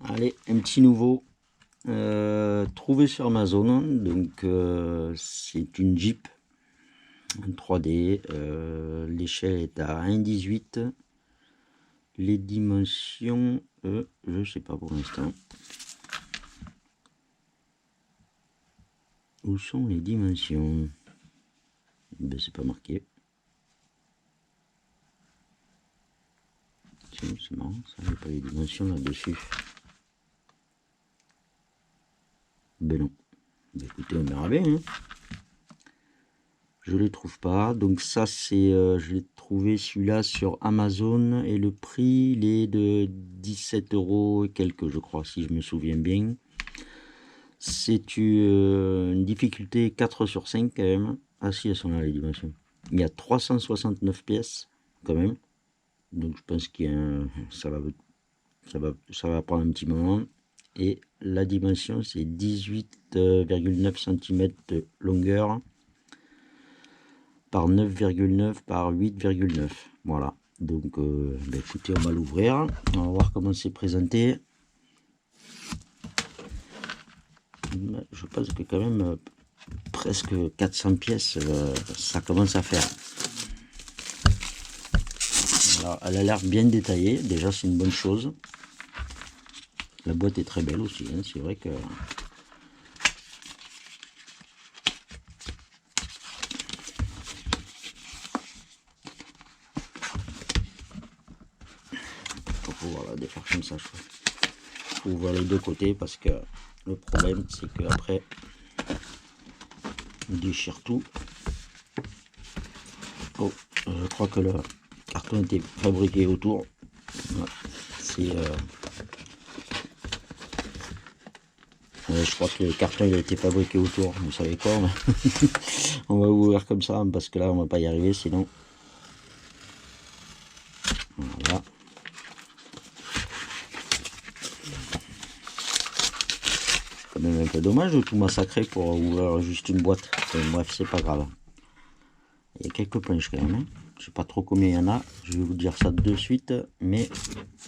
Allez, un petit nouveau. Trouvé sur Amazon. Donc, c'est une Jeep en 3D. L'échelle est à 1,18. Les dimensions, je sais pas pour l'instant. Où sont les dimensions? Ben, c'est pas marqué. Tiens, c'est marrant, ça, il n'y a pas les dimensions là-dessus. Ben non. Ben écoutez, on verra bien. Hein. Je les trouve pas. Donc ça, c'est, je l'ai trouvé celui-là sur Amazon et le prix, il est de 17 € et quelques, je crois, si je me souviens bien. C'est une difficulté 4 sur 5 quand même. Ah si, elles sont là les dimensions. Il y a 369 pièces quand même. Donc je pense qu'il y a ça va prendre un petit moment. Et la dimension, c'est 18,9 cm de longueur par 9,9 par 8,9. Voilà. Donc, bah écoutez, on va l'ouvrir. On va voir comment c'est présenté. Je pense que quand même, presque 400 pièces, ça commence à faire. Alors, elle a l'air bien détaillée. Déjà, c'est une bonne chose. La boîte est très belle aussi. Hein. C'est vrai que... Pour pouvoir la défaire comme ça, je trouve. Il faut ouvrir les deux côtés parce que le problème, c'est qu'après, on déchire tout. Oh, je crois que le carton était fabriqué autour. Ouais, c'est... je crois que le carton il a été fabriqué autour. Vous savez quoi? On va ouvrir comme ça parce que là, on va pas y arriver sinon. Voilà. Quand même un peu dommage de tout massacrer pour ouvrir juste une boîte. Enfin, bref, c'est pas grave. Il y a quelques planches quand même. Hein. Je sais pas trop combien il y en a. Je vais vous dire ça de suite. Mais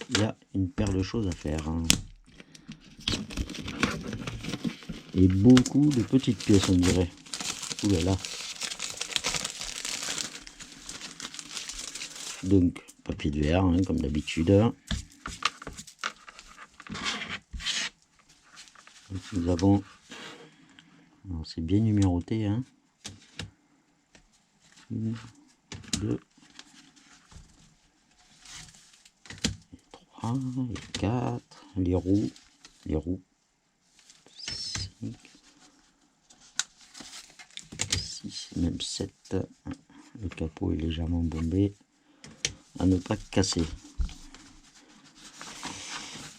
il y a une paire de choses à faire. Hein. Et beaucoup de petites pièces, on dirait. Ouh là là. Donc, papier de verre, hein, comme d'habitude. Nous avons... c'est bien numéroté. Hein. 1, 2, 3, et 4. Les roues. 5, 6, même 7. Le capot est légèrement bombé. À ne pas casser.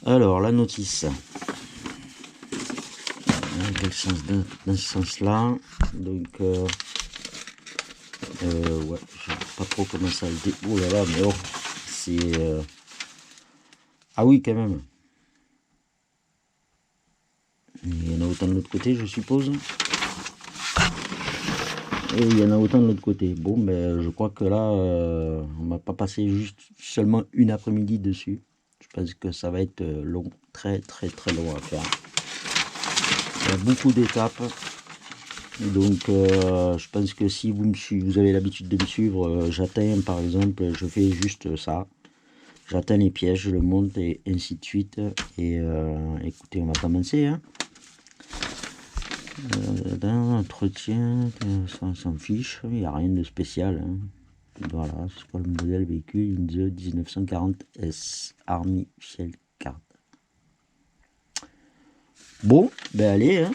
Alors, la notice. Dans ce sens-là. Donc, ouais, je sais pas trop comment ça le dit. Oh là là, mais oh, c'est... Ah oui, quand même. Il y en a autant de l'autre côté, je suppose. Et il y en a autant de l'autre côté. Bon, ben, je crois que là, on va pas passer juste seulement une après-midi dessus. Je pense que ça va être long, très très long à faire. Il y a beaucoup d'étapes. Donc, je pense que si vous avez l'habitude de me suivre, j'atteins par exemple, je fais juste ça. J'atteins les pièges, je le monte et ainsi de suite. Et écoutez, on va commencer. Hein. Entretien, ça s'en fiche, il n'y a rien de spécial. Hein. Voilà, c'est quoi le modèle véhicule? Une The 1940S Army Shell Card. Bon, ben allez, hein,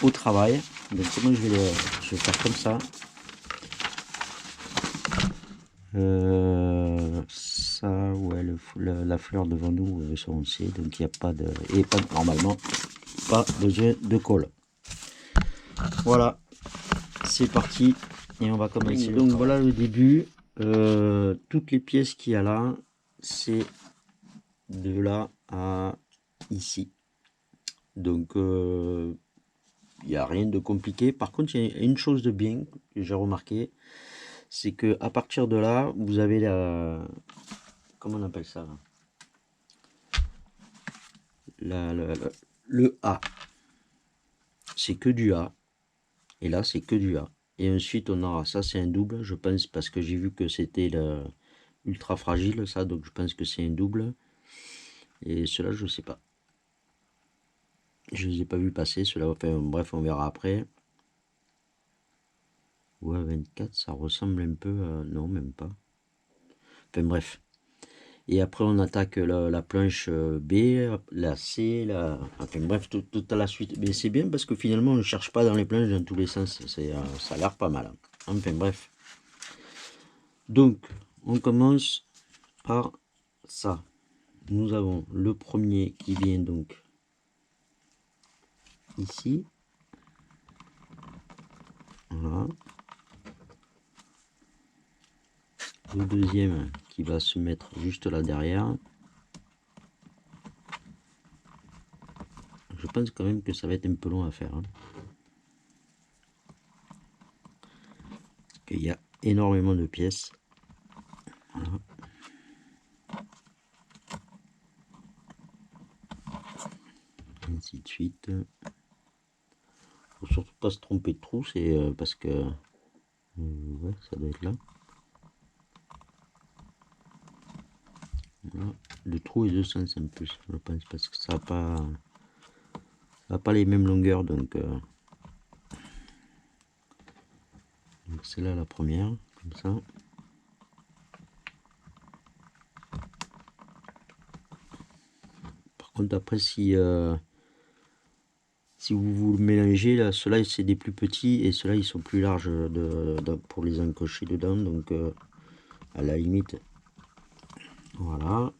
au travail. Donc comment je vais faire comme ça. Ça, ouais, la fleur devant nous, ça on sait, donc il n'y a pas de... Et pas, normalement, pas besoin de colle. Voilà, c'est parti et on va commencer. Donc voilà le début. Toutes les pièces qu'il y a là, c'est de là à ici. Donc il n'y a rien de compliqué. Par contre, il y a une chose de bien que j'ai remarqué, c'est que à partir de là, vous avez la... Comment on appelle ça là, le A. C'est que du A. Et là, c'est que du A. Et ensuite, on aura, ça c'est un double, je pense, parce que j'ai vu que c'était ultra fragile, ça, donc je pense que c'est un double. Et cela, je sais pas. Je les ai pas vus passer, cela, enfin, bref, on verra après. Ouais, 24, ça ressemble un peu à... Non, même pas. Enfin, bref. Et après, on attaque la planche B, la C, enfin bref, tout à la suite. Mais c'est bien parce que finalement, on ne cherche pas dans les planches dans tous les sens. Ça a l'air pas mal. Enfin bref. Donc, on commence par ça. Nous avons le premier qui vient donc ici. Voilà. Le deuxième qui va se mettre juste là derrière. Je pense quand même que ça va être un peu long à faire. Parce qu'il y a énormément de pièces. Voilà. Ainsi de suite. Faut surtout pas se tromper de trou, c'est parce que ouais, ça doit être là. Voilà. Le trou est de sens en plus, je pense, parce que ça a pas les mêmes longueurs, donc c'est là la première, comme ça. Par contre, après, si vous le mélangez, là, ceux-là c'est des plus petits et ceux-là ils sont plus larges pour les encocher dedans, donc à la limite, voilà.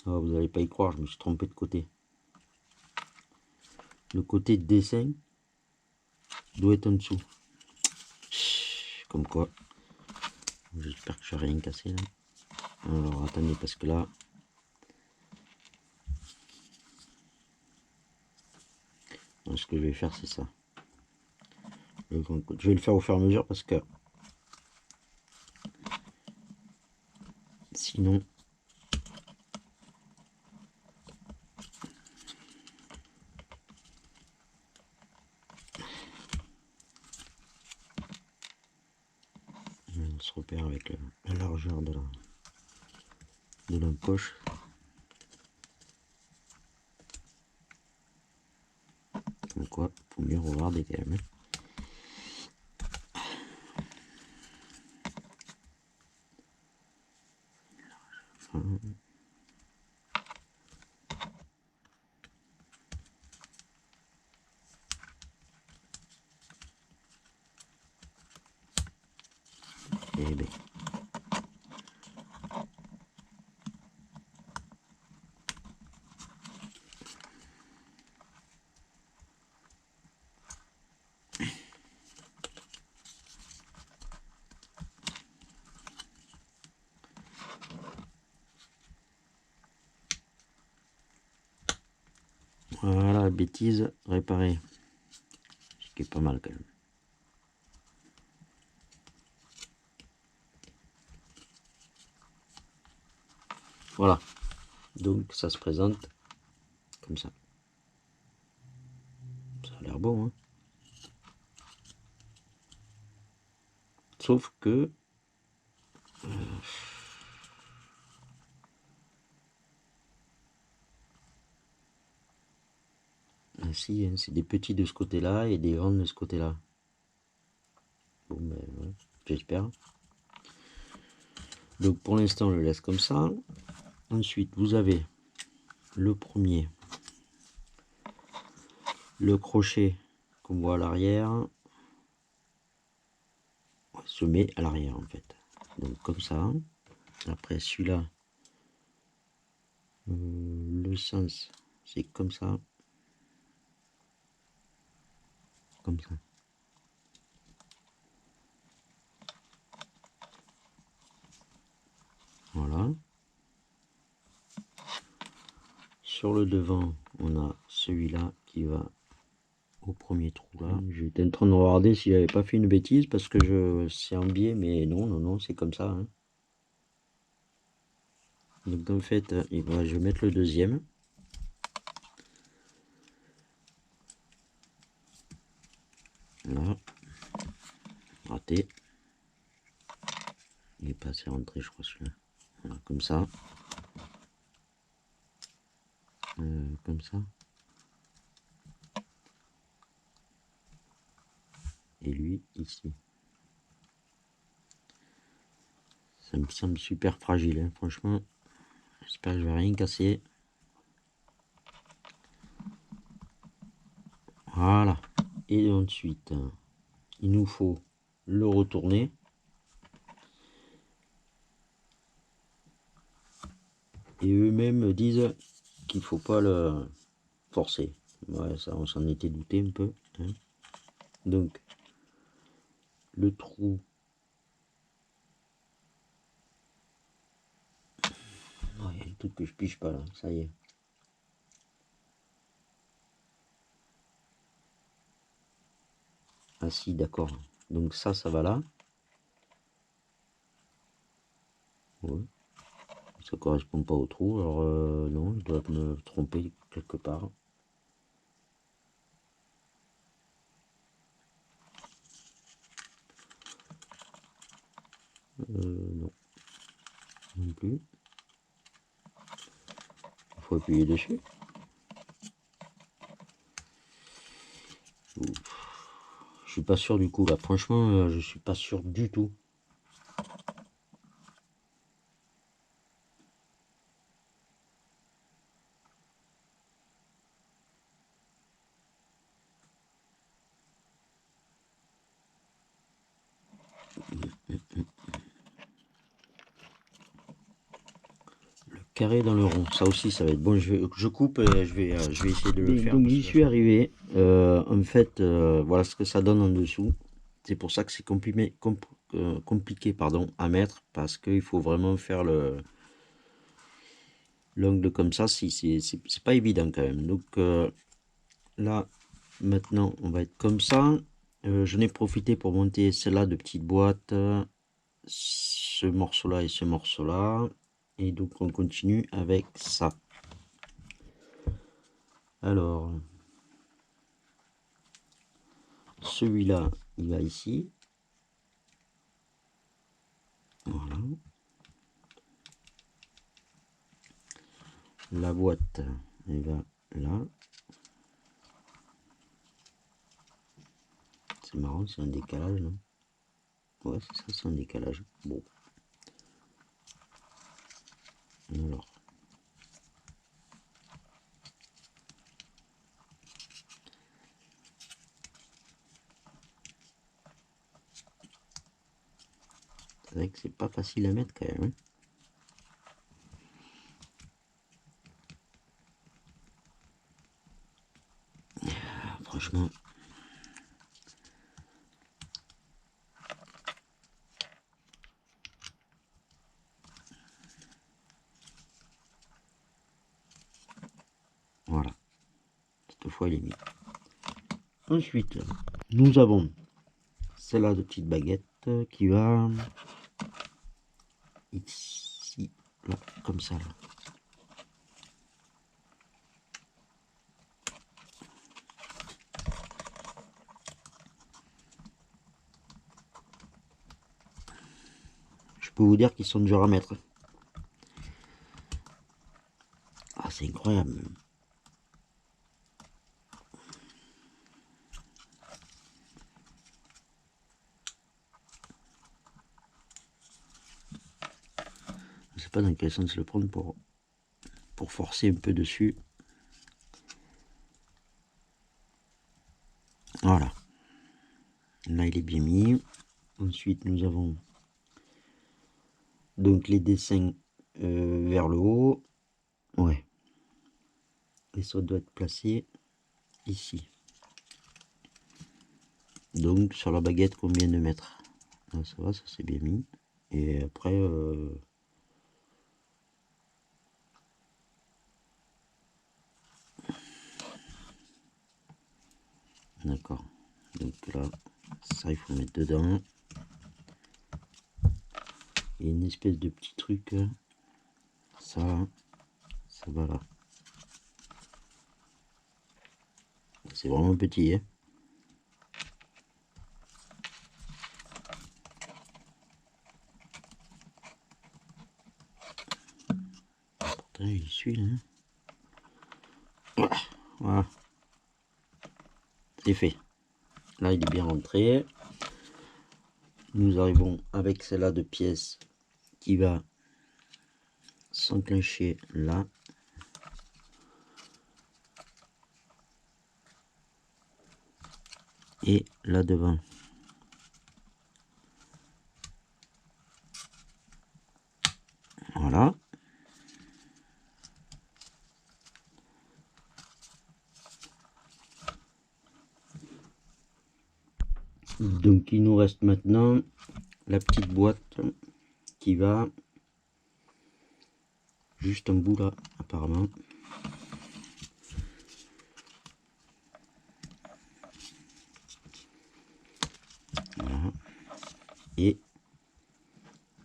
Ah, vous n'allez pas y croire, je me suis trompé de côté. Le côté de dessin doit être en dessous. Comme quoi. J'espère que je n'ai rien cassé là. Alors attendez, parce que là, ce que je vais faire c'est ça. Je vais le faire au fur et à mesure parce que sinon on se repère avec la largeur de la poche. Comme quoi, faut mieux regarder quand même. Eh ben. Voilà, bêtise réparée. Ce qui est pas mal quand même. Voilà. Donc ça se présente comme ça. Ça a l'air bon, hein. Sauf que ainsi, hein, c'est des petits de ce côté-là et des grands de ce côté-là. Bon, ben, ouais, j'espère. Donc pour l'instant, on le laisse comme ça. Ensuite, vous avez le premier, le crochet qu'on voit à l'arrière, se met à l'arrière en fait. Donc comme ça. Après celui-là, le sens, c'est comme ça. Comme ça. Voilà. Sur le devant, on a celui-là qui va au premier trou là. J'étais en train de regarder si j'avais pas fait une bêtise parce que c'est en biais, mais non, c'est comme ça. Hein. Donc en fait, je vais mettre le deuxième. Là. Raté. Il est pas assez rentré, je crois, celui-là. Voilà, comme ça. Comme ça. Et lui, ici. Ça me semble super fragile, hein, franchement. J'espère que je vais rien casser. Voilà. Et ensuite, il nous faut le retourner. Et eux-mêmes disent qu'il faut pas le forcer. Ouais, ça, on s'en était douté un peu. Hein. Donc, le trou. Oh, il y a un truc que je pige pas là, ça y est. Ah si, d'accord. Donc ça va là. Ouais. Ça correspond pas au trou. Alors non, je dois me tromper quelque part. Non. Non plus. Il faut appuyer dessus. Je suis pas sûr du coup là. Franchement, je suis pas sûr du tout. Carré dans le rond, ça aussi ça va être bon. Je coupe et je vais essayer de le faire. Donc j'y suis arrivé. En fait, voilà ce que ça donne en dessous. C'est pour ça que c'est compliqué pardon, à mettre, parce qu'il faut vraiment faire l'angle comme ça. C'est pas évident quand même. Donc là, maintenant, on va être comme ça. J'en ai profité pour monter celle-là de petite boîte, ce morceau-là et ce morceau-là. Et donc on continue avec ça. Alors, celui-là, il va ici. Voilà. La boîte, elle va là. C'est marrant, c'est un décalage, non? Ouais, c'est ça, c'est un décalage. Bon. Alors. C'est vrai que c'est pas facile à mettre quand même. Hein. Franchement. Voilà. Cette fois, il est mis. Ensuite, nous avons celle-là de petite baguette qui va ici, là, comme ça. Là. Je peux vous dire qu'ils sont durs à mettre. Ah, c'est incroyable. Je sais pas dans quel sens le prendre pour forcer un peu dessus. Voilà. Là, il est bien mis. Ensuite, nous avons donc les dessins vers le haut. Ouais. Et ça doit être placé ici. Donc, sur la baguette qu'on vient de mettre. Là, ça va, ça c'est bien mis. Et après... D'accord. Donc là, ça, il faut mettre dedans. Il y a une espèce de petit truc. ça va là. C'est vraiment petit, hein. Pourtant il suit là. Voilà, c'est fait. Là il est bien rentré. Nous arrivons avec celle-là de pièces qui va s'enclencher là. Et là devant. Voilà. Donc il nous reste maintenant la petite boîte qui va juste en bout là apparemment. Voilà. Et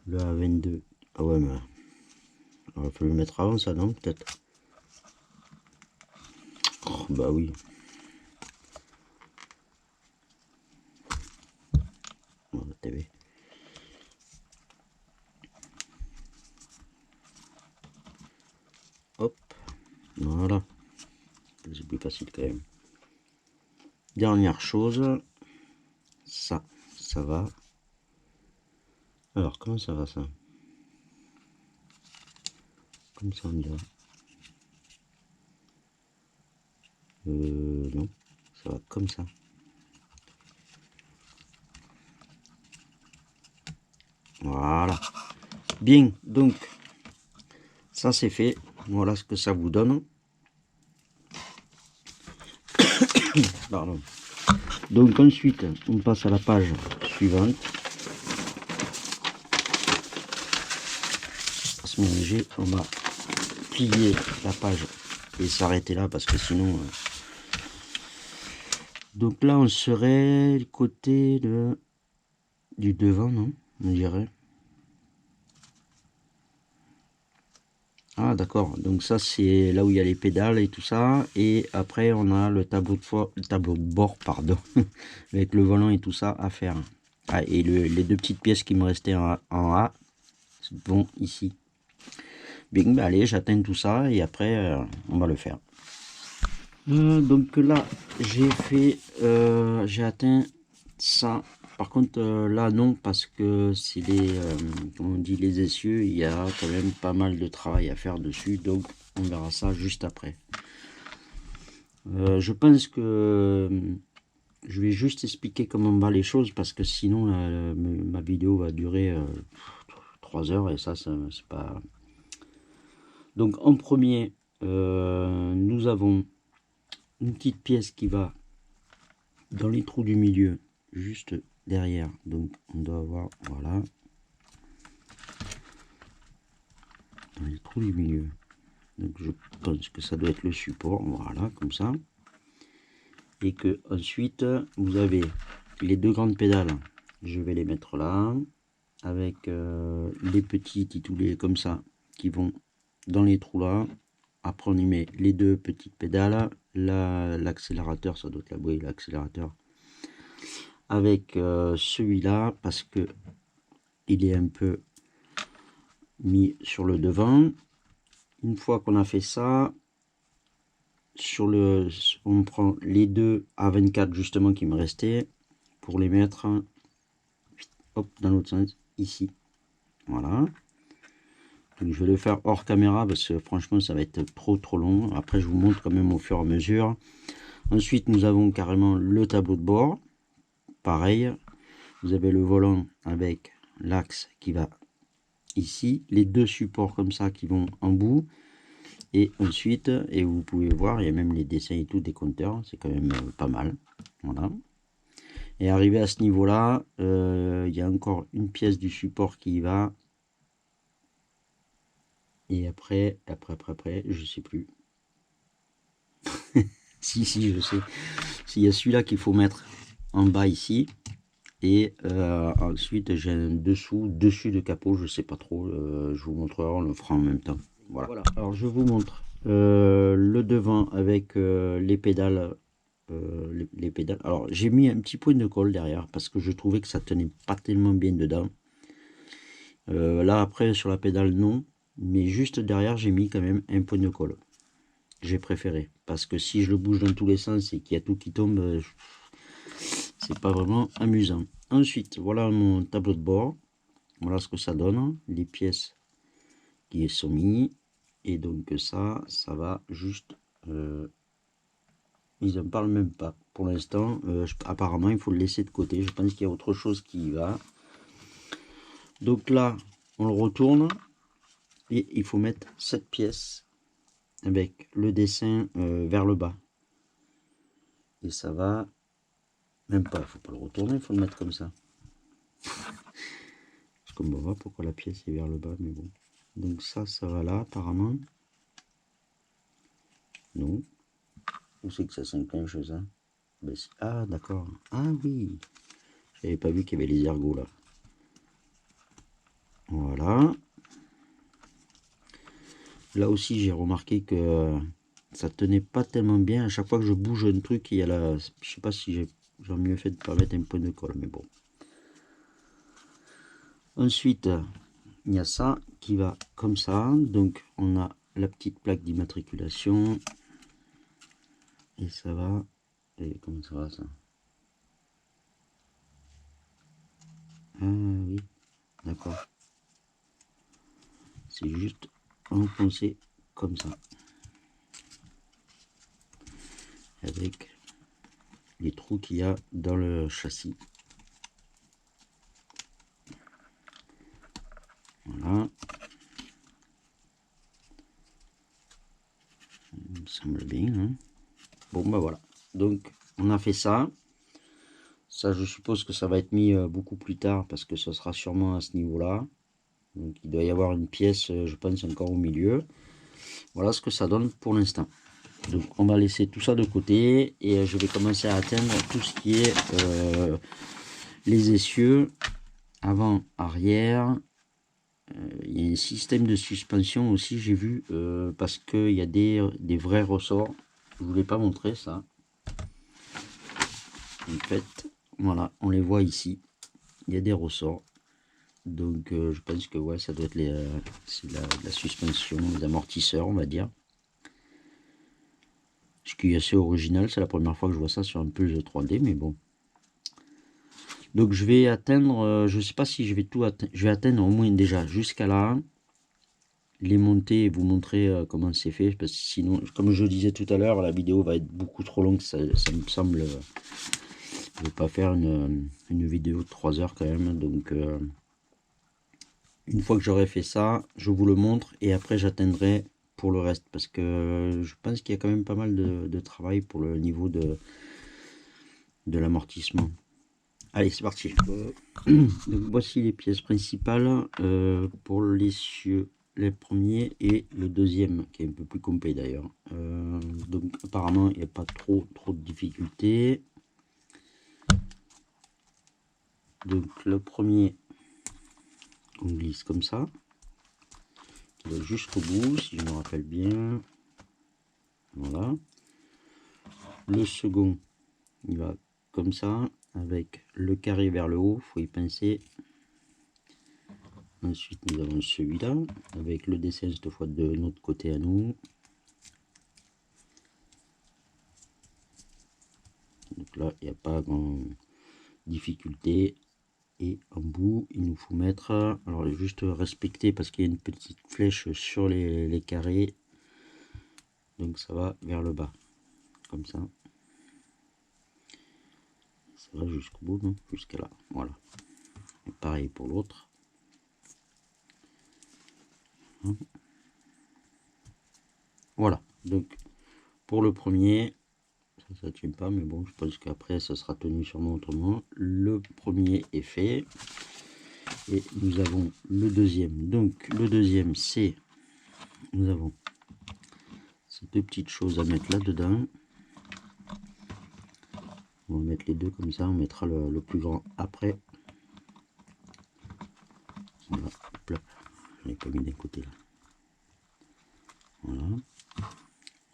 le A22. Ah ouais, mais il va falloir le mettre avant ça, non? Peut-être. Oh, bah oui. Bon, la TV. Hop. Voilà. C'est plus facile quand même. Dernière chose. Ça va. Alors, comment ça va ça? Comme ça on dirait. Non. Ça va comme ça. Voilà. Bien, donc ça c'est fait. Voilà ce que ça vous donne. Pardon. Donc ensuite, on passe à la page suivante. À se ménager, on va plier la page et s'arrêter là parce que sinon... Donc là, on serait du côté du devant, non? On dirait. Ah d'accord, donc ça c'est là où il y a les pédales et tout ça, et après on a le tableau de bord, pardon, avec le volant et tout ça à faire. Ah, et les deux petites pièces qui me restaient en A vont ici. Bien, bah allez, j'atteins tout ça et après on va le faire. Donc là j'ai atteint ça. Par contre là non, parce que c'est comment on dit, les essieux, il y a quand même pas mal de travail à faire dessus, donc on verra ça juste après. Je pense que je vais juste expliquer comment va les choses, parce que sinon ma vidéo va durer 3 heures et ça c'est pas... Donc en premier nous avons une petite pièce qui va dans les trous du milieu, juste derrière. Donc on doit avoir, voilà, dans les trous du milieu. Donc je pense que ça doit être le support, voilà, comme ça. Et que ensuite vous avez les deux grandes pédales. Je vais les mettre là, avec les petits titulés comme ça, qui vont dans les trous là. Après on y met les deux petites pédales, l'accélérateur, ça doit être la bouée, l'accélérateur, avec celui-là, parce que il est un peu mis sur le devant. Une fois qu'on a fait ça, on prend les deux A24 justement qui me restaient pour les mettre, hop, dans l'autre sens, ici. Voilà. Donc je vais le faire hors caméra parce que franchement ça va être trop long. Après je vous montre quand même au fur et à mesure. Ensuite nous avons carrément le tableau de bord. Pareil, vous avez le volant avec l'axe qui va ici, les deux supports comme ça qui vont en bout, et ensuite, et vous pouvez voir, il y a même les dessins et tout des compteurs, c'est quand même pas mal. Voilà. Et arrivé à ce niveau là, il y a encore une pièce du support qui y va, et après je sais plus. si je sais, s'il y a celui-là qu'il faut mettre en bas ici. Et ensuite j'ai un dessus de capot, je sais pas trop, je vous montrerai, on le fera en même temps. Voilà. Alors je vous montre le devant avec les pédales. Les pédales. Alors j'ai mis un petit point de colle derrière parce que je trouvais que ça tenait pas tellement bien dedans. Là après sur la pédale non, mais juste derrière j'ai mis quand même un point de colle. J'ai préféré parce que si je le bouge dans tous les sens et qu'il y a tout qui tombe, c'est pas vraiment amusant. Ensuite voilà mon tableau de bord. Voilà ce que ça donne, les pièces qui sont mises. Et donc ça va juste... ils en parlent même pas. Pour l'instant, apparemment, il faut le laisser de côté. Je pense qu'il y a autre chose qui y va. Donc là, on le retourne. Et il faut mettre cette pièce avec le dessin vers le bas. Et ça va... Même pas, il faut pas le retourner, il faut le mettre comme ça. Je comprends pas pourquoi la pièce est vers le bas, mais bon. Donc ça va là, apparemment. Non. Où c'est que ça s'enclenche, ça? Ben, ah, d'accord. Ah oui. J'avais pas vu qu'il y avait les ergots, là. Voilà. Là aussi, j'ai remarqué que ça tenait pas tellement bien. À chaque fois que je bouge un truc, il y a la... Je sais pas si j'ai mieux fait de pas mettre un point de colle, mais bon. Ensuite, il y a ça qui va comme ça. Donc, on a la petite plaque d'immatriculation. Et ça va... Et comment ça va, ça? Ah oui, d'accord. C'est juste enfoncé comme ça. Avec les trous qu'il y a dans le châssis. Voilà. Il me semble bien. Hein. Bon, ben voilà. Donc, on a fait ça. Ça, je suppose que ça va être mis beaucoup plus tard parce que ce sera sûrement à ce niveau-là. Donc, il doit y avoir une pièce, je pense, encore au milieu. Voilà ce que ça donne pour l'instant. Donc, on va laisser tout ça de côté et je vais commencer à atteindre tout ce qui est les essieux avant, arrière. Il y a un système de suspension aussi, j'ai vu, parce qu'il y a des vrais ressorts. Je ne vous l'ai pas montré ça. En fait, voilà, on les voit ici. Il y a des ressorts. Donc je pense que ouais, ça doit être la suspension, les amortisseurs, on va dire. Ce qui est assez original, c'est la première fois que je vois ça sur un Pulse 3D, mais bon. Donc je vais atteindre, je sais pas si je vais tout atteindre, je vais atteindre au moins déjà jusqu'à là, les monter et vous montrer comment c'est fait, parce que sinon, comme je disais tout à l'heure, la vidéo va être beaucoup trop longue, ça me semble, je ne vais pas faire une vidéo de 3 heures quand même, donc une fois que j'aurai fait ça, je vous le montre et après j'atteindrai pour le reste, parce que je pense qu'il y a quand même pas mal de travail pour le niveau de l'amortissement. Allez, c'est parti. Donc voici les pièces principales pour l'essieu, le premier et le deuxième, qui est un peu plus complet d'ailleurs. Donc apparemment il n'y a pas trop de difficultés. Donc le premier, on glisse comme ça, jusqu'au bout, si je me rappelle bien. Voilà. Le second, il va comme ça, avec le carré vers le haut, il faut y pincer. Ensuite, nous avons celui-là, avec le dessin cette fois de notre côté à nous. Donc là, il n'y a pas grande difficulté. Et en bout, il nous faut mettre, alors juste respecter parce qu'il y a une petite flèche sur les carrés. Donc ça va vers le bas, comme ça. Ça va jusqu'au bout, non? Jusqu'à là, voilà. Et pareil pour l'autre. Voilà, donc pour le premier, ça ne tient pas, mais bon, je pense qu'après ça sera tenu sûrement autrement. Le premier est fait. Et nous avons le deuxième. Donc le deuxième, c'est, nous avons ces deux petites choses à mettre là dedans. On va mettre les deux comme ça, on mettra le plus grand après. Voilà, hop là. Je l'ai pas mis d'un côté là.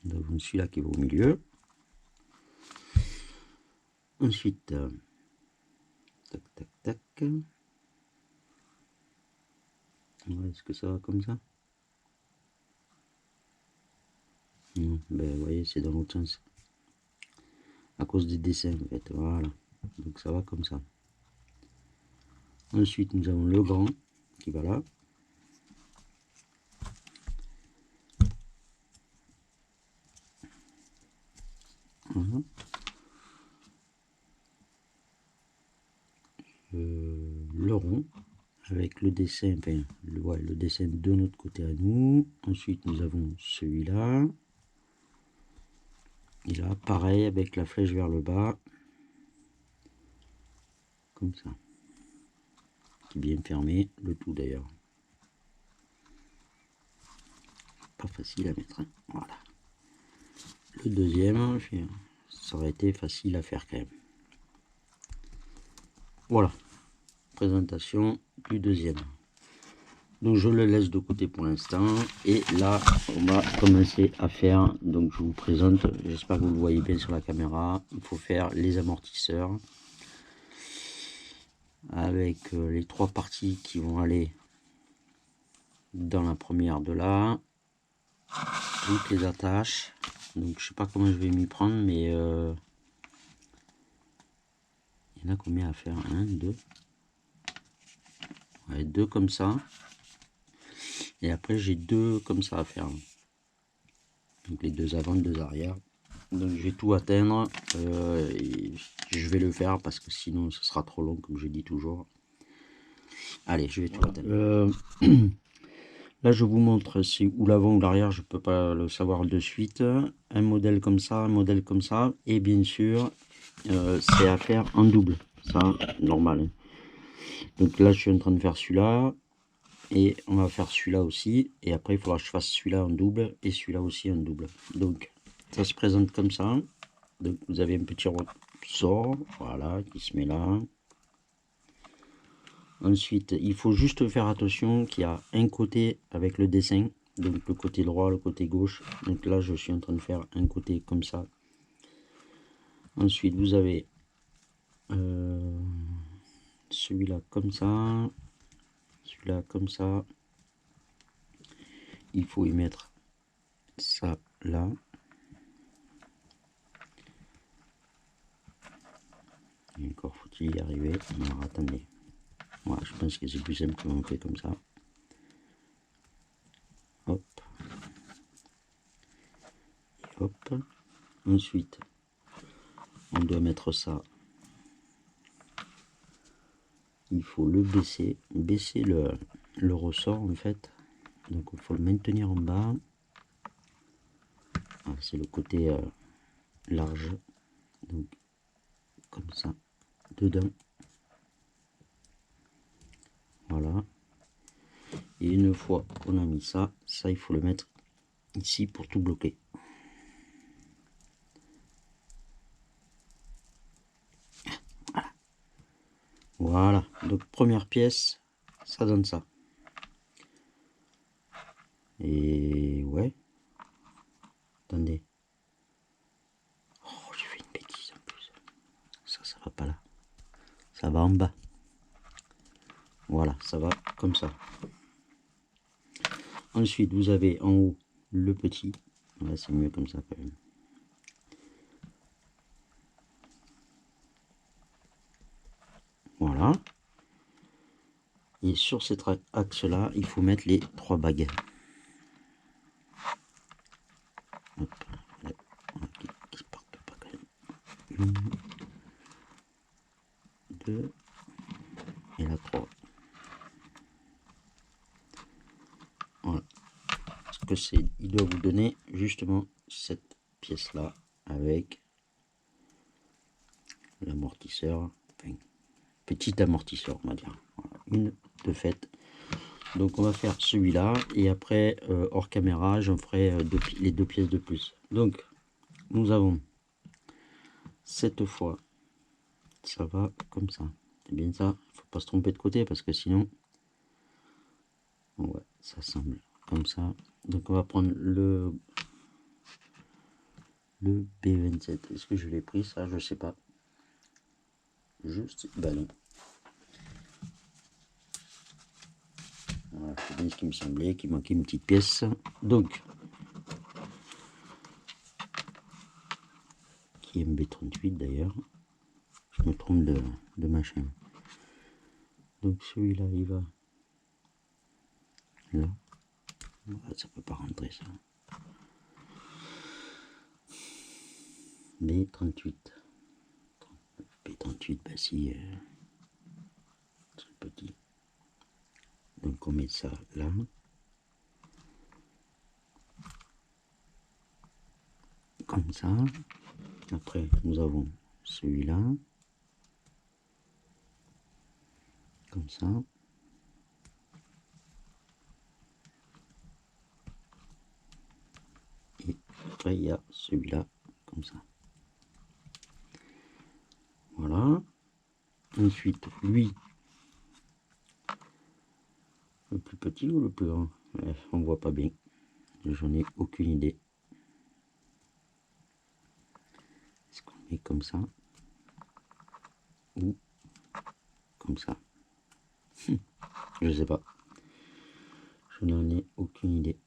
Nous avons celui-là qui va au milieu. Ensuite, tac, tac, tac. Est-ce que ça va comme ça? Non, ben, vous voyez, c'est dans l'autre sens. À cause des dessins, en fait. Voilà. Donc ça va comme ça. Ensuite, nous avons le grand qui va là. Voilà. Le rond avec le dessin, enfin le dessin de notre côté à nous. Ensuite, nous avons celui-là. Et là, pareil, avec la flèche vers le bas. Comme ça. Qui est bien fermé, le tout d'ailleurs. Pas facile à mettre, hein. Voilà. Le deuxième, ça aurait été facile à faire quand même. Voilà. Présentation du deuxième. Donc je le laisse de côté pour l'instant. Et là, on va commencer à faire. Donc je vous présente, j'espère que vous le voyez bien sur la caméra. Il faut faire les amortisseurs. Avec les trois parties qui vont aller dans la première de là. Toutes les attaches. Donc je sais pas comment je vais m'y prendre, mais il y en a combien à faire? 1, 2. Ouais, 2 comme ça. Et après j'ai 2 comme ça à faire. Donc les 2 avant, 2 arrière. Donc je vais tout atteindre. Et je vais le faire parce que sinon ce sera trop long, comme je dis toujours. Allez, je vais tout atteindre. Là je vous montre c'est ou l'avant ou l'arrière, je peux pas le savoir de suite. Un modèle comme ça, un modèle comme ça. Et bien sûr c'est à faire en double. Ça, normal. Donc là je suis en train de faire celui-là. Et on va faire celui-là aussi. Et après il faudra que je fasse celui-là en double. Et celui-là aussi en double. Donc ça se présente comme ça. Donc vous avez un petit ressort. Voilà, qui se met là. Ensuite, il faut juste faire attention qu'il y a un côté avec le dessin, donc le côté droit, le côté gauche. Donc là, je suis en train de faire un côté comme ça. Ensuite, vous avez celui-là comme ça, celui-là comme ça. Il faut y mettre ça là. Et encore faut-il y arriver. Alors attendez. Voilà, je pense que c'est plus simple quand on fait comme ça. Hop. Et hop. Ensuite, on doit mettre ça. Il faut le baisser le ressort en fait. Donc il faut le maintenir en bas. Ah, c'est le côté large. Donc comme ça, dedans. Voilà. Et une fois qu'on a mis ça, il faut le mettre ici pour tout bloquer. Voilà, donc première pièce, ça donne ça. Et ouais. Attendez. Oh, j'ai fait une bêtise en plus. Ça va pas là. Ça va en bas. Voilà, ça va comme ça. Ensuite, vous avez en haut le petit. Ouais, c'est mieux comme ça quand même. Voilà. Et sur cet axe-là, il faut mettre les 3 bagues. Hop, là, qui partent pas quand même. 1, 2 et la 3. Voilà. Parce que c'est, il doit vous donner justement cette pièce-là avec l'amortisseur, enfin, petit amortisseur, on va dire. Voilà, une de fait. Donc on va faire celui-là et après hors caméra j'en ferai les 2 pièces de plus. Donc nous avons cette fois ça va comme ça, c'est bien ça, faut pas se tromper de côté parce que sinon ouais ça semble comme ça. Donc on va prendre le Le B27. Est-ce que je l'ai pris ça? Je sais pas. Juste. Bah non. Voilà, c'est bien ce qui me semblait, qu'il manquait une petite pièce. Donc. Qui est MB38 d'ailleurs. Je me trompe de machin. Donc celui-là, il va là. Ça peut pas rentrer ça. B38. B38, bah si, c'est le petit. Donc on met ça là. Comme ça. Après, nous avons celui-là. Comme ça. Et après, il y a celui-là. Comme ça. Voilà. Ensuite, lui. Le plus petit ou le plus grand? On voit pas bien. J'en ai aucune idée. Est-ce qu'on met comme ça? Ou comme ça? Je sais pas. Je n'en ai aucune idée.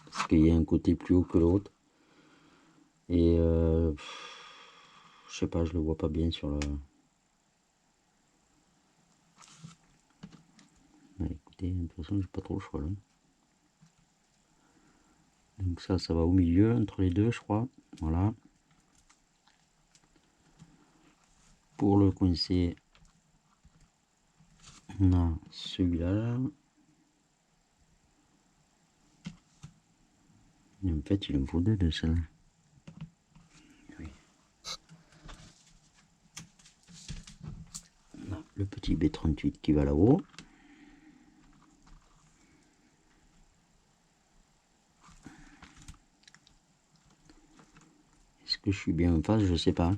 Parce qu'il y a un côté plus haut que l'autre. Et je sais pas, je le vois pas bien sur le... Bah, écoutez, de toute façon, j'ai pas trop le choix là. Donc ça va au milieu, entre les deux, je crois. Voilà. Pour le coincer, on a celui-là. Et en fait, il en faut deux de ça. Oui. On a le petit B38 qui va là-haut. Est-ce que je suis bien en face? Je sais pas.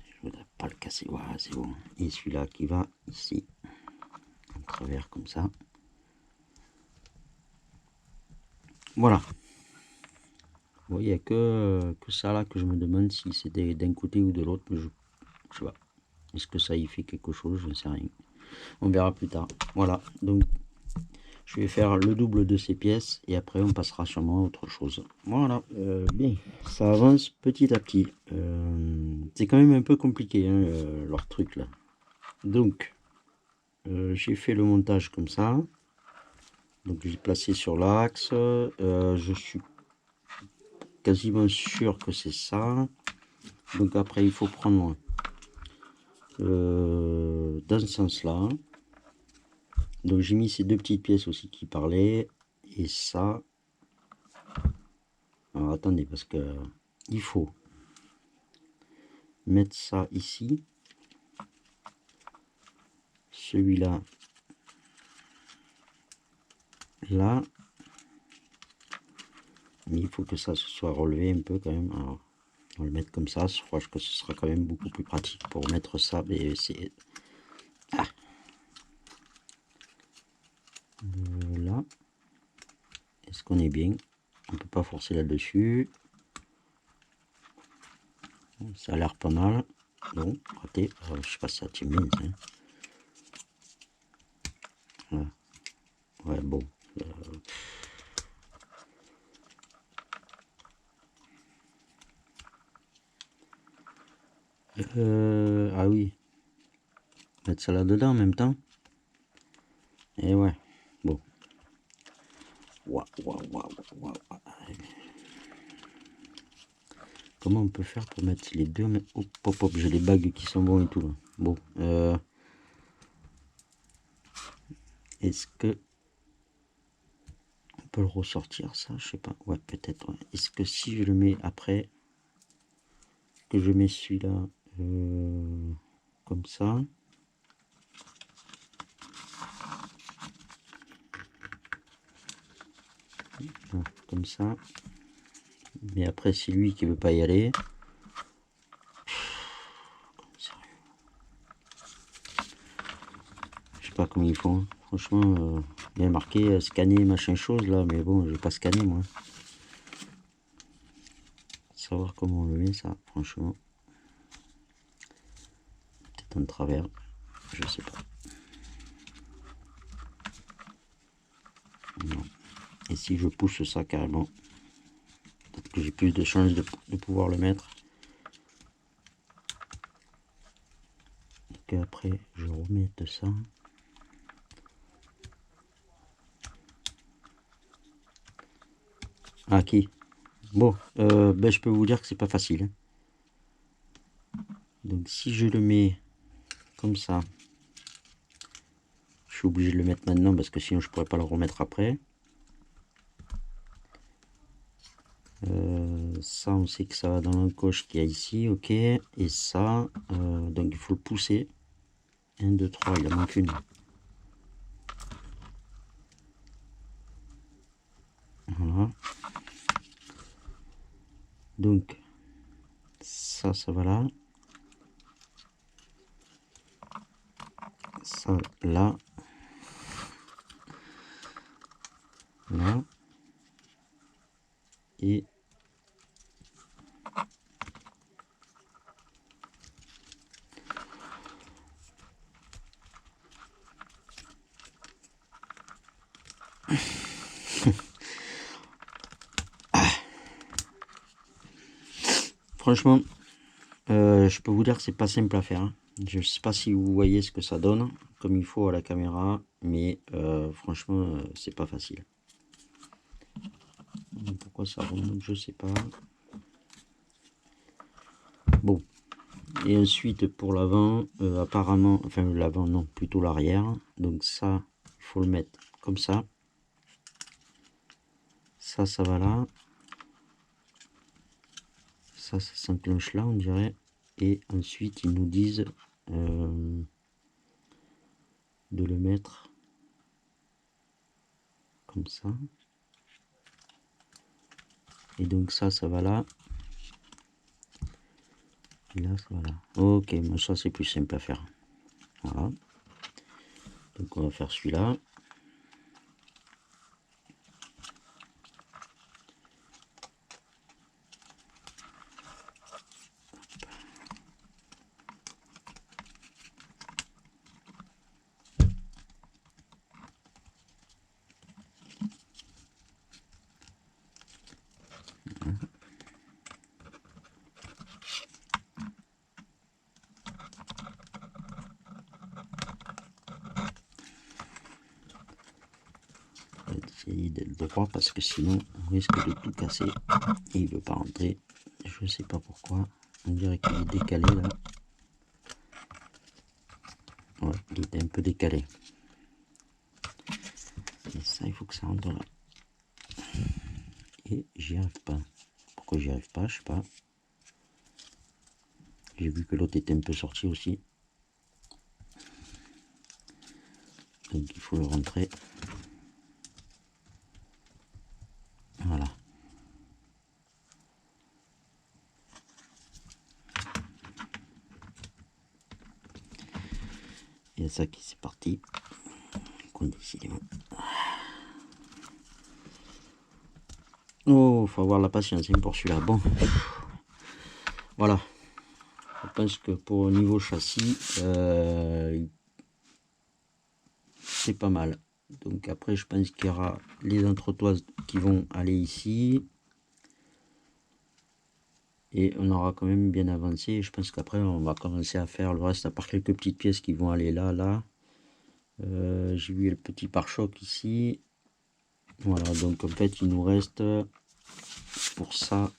Je voudrais pas le casser. Voilà, c'est bon. Et celui-là qui va ici. En travers comme ça. Voilà. Vous voyez, il n'y a que ça là que je me demande si c'était d'un côté ou de l'autre. Mais je sais pas. Est-ce que ça y fait quelque chose? Je ne sais rien. On verra plus tard. Voilà. Donc, je vais faire le double de ces pièces. Et après, on passera sûrement à autre chose. Voilà. Bien. Ça avance petit à petit. C'est quand même un peu compliqué, hein, leur truc là. Donc, j'ai fait le montage comme ça. Donc, j'ai placé sur l'axe. Je suis quasiment sûr que c'est ça. Donc après il faut prendre dans ce sens là. Donc j'ai mis ces deux petites pièces aussi qui parlaient. Et ça, alors attendez, parce que il faut mettre ça ici, celui-là là, mais il faut que ça se soit relevé un peu quand même. Alors on va le mettre comme ça. Je crois que ce sera quand même beaucoup plus pratique pour mettre ça. Mais c'est là. Est-ce qu'on est bien? On peut pas forcer là-dessus. Ça a l'air pas mal. Non, raté. Je sais pas si ça tient bien. Hein. Voilà. Ouais, bon. Ah oui. Mettre ça là-dedans en même temps. Et ouais. Bon. Waouh, waouh, waouh, waouh. Comment on peut faire pour mettre les deux? Hop, hop, hop. J'ai les bagues qui sont bons et tout. Là. Bon. Est-ce que on peut le ressortir ça? Je sais pas. Ouais, peut-être. Ouais. Est-ce que si je le mets après, que je mets celui-là comme ça. Comme ça. Mais après, c'est lui qui veut pas y aller. Sérieux. pas comment ils font. Franchement, il y a marqué scanner machin chose là, mais bon, je vais pas scanner moi. Savoir comment on le met ça, franchement. Peut-être en travers, je sais pas. Non. Et si je pousse ça carrément, peut-être que j'ai plus de chances de pouvoir le mettre. Et qu'après je remette ça. Ah qui? Bon, ben, je peux vous dire que c'est pas facile. Hein. Donc si je le mets comme ça, je suis obligé de le mettre maintenant parce que sinon je pourrais pas le remettre après. Ça on sait que ça va dans l'encoche qu'il y a ici, ok. Et ça, donc il faut le pousser. 1, 2, 3, il en manque une. Voilà. Donc ça va là. Ça là. Là. Et franchement, je peux vous dire que c'est pas simple à faire. Hein. Je sais pas si vous voyez ce que ça donne comme il faut à la caméra, mais franchement, c'est pas facile. Pourquoi ça remonte, je sais pas. Bon. Et ensuite pour l'avant, apparemment, enfin l'avant non, plutôt l'arrière. Donc ça, il faut le mettre comme ça. Ça va là. Ça s'enclenche là, on dirait. Et ensuite, ils nous disent de le mettre comme ça. Et donc ça va là. Et là, ça va là. Ok, mais ça c'est plus simple à faire. Voilà. Donc on va faire celui-là. Essayer d'être droit parce que sinon on risque de tout casser et il veut pas rentrer. Je sais pas pourquoi. On dirait qu'il est décalé là. Ouais, il était un peu décalé. Et ça, il faut que ça rentre là. Et j'y arrive pas. Pourquoi j'y arrive pas, je sais pas. J'ai vu que l'autre était un peu sorti aussi. Donc il faut le rentrer. Voilà. Et ça qui c'est parti. Décidément. Oh, faut avoir la patience pour celui-là. Bon, voilà. Je pense que pour le niveau châssis, c'est pas mal. Donc après, je pense qu'il y aura les entretoises qui vont aller ici. Et on aura quand même bien avancé. Je pense qu'après, on va commencer à faire le reste, à part quelques petites pièces qui vont aller là, là. J'ai vu le petit pare-choc ici. Voilà, donc en fait, il nous reste, pour ça,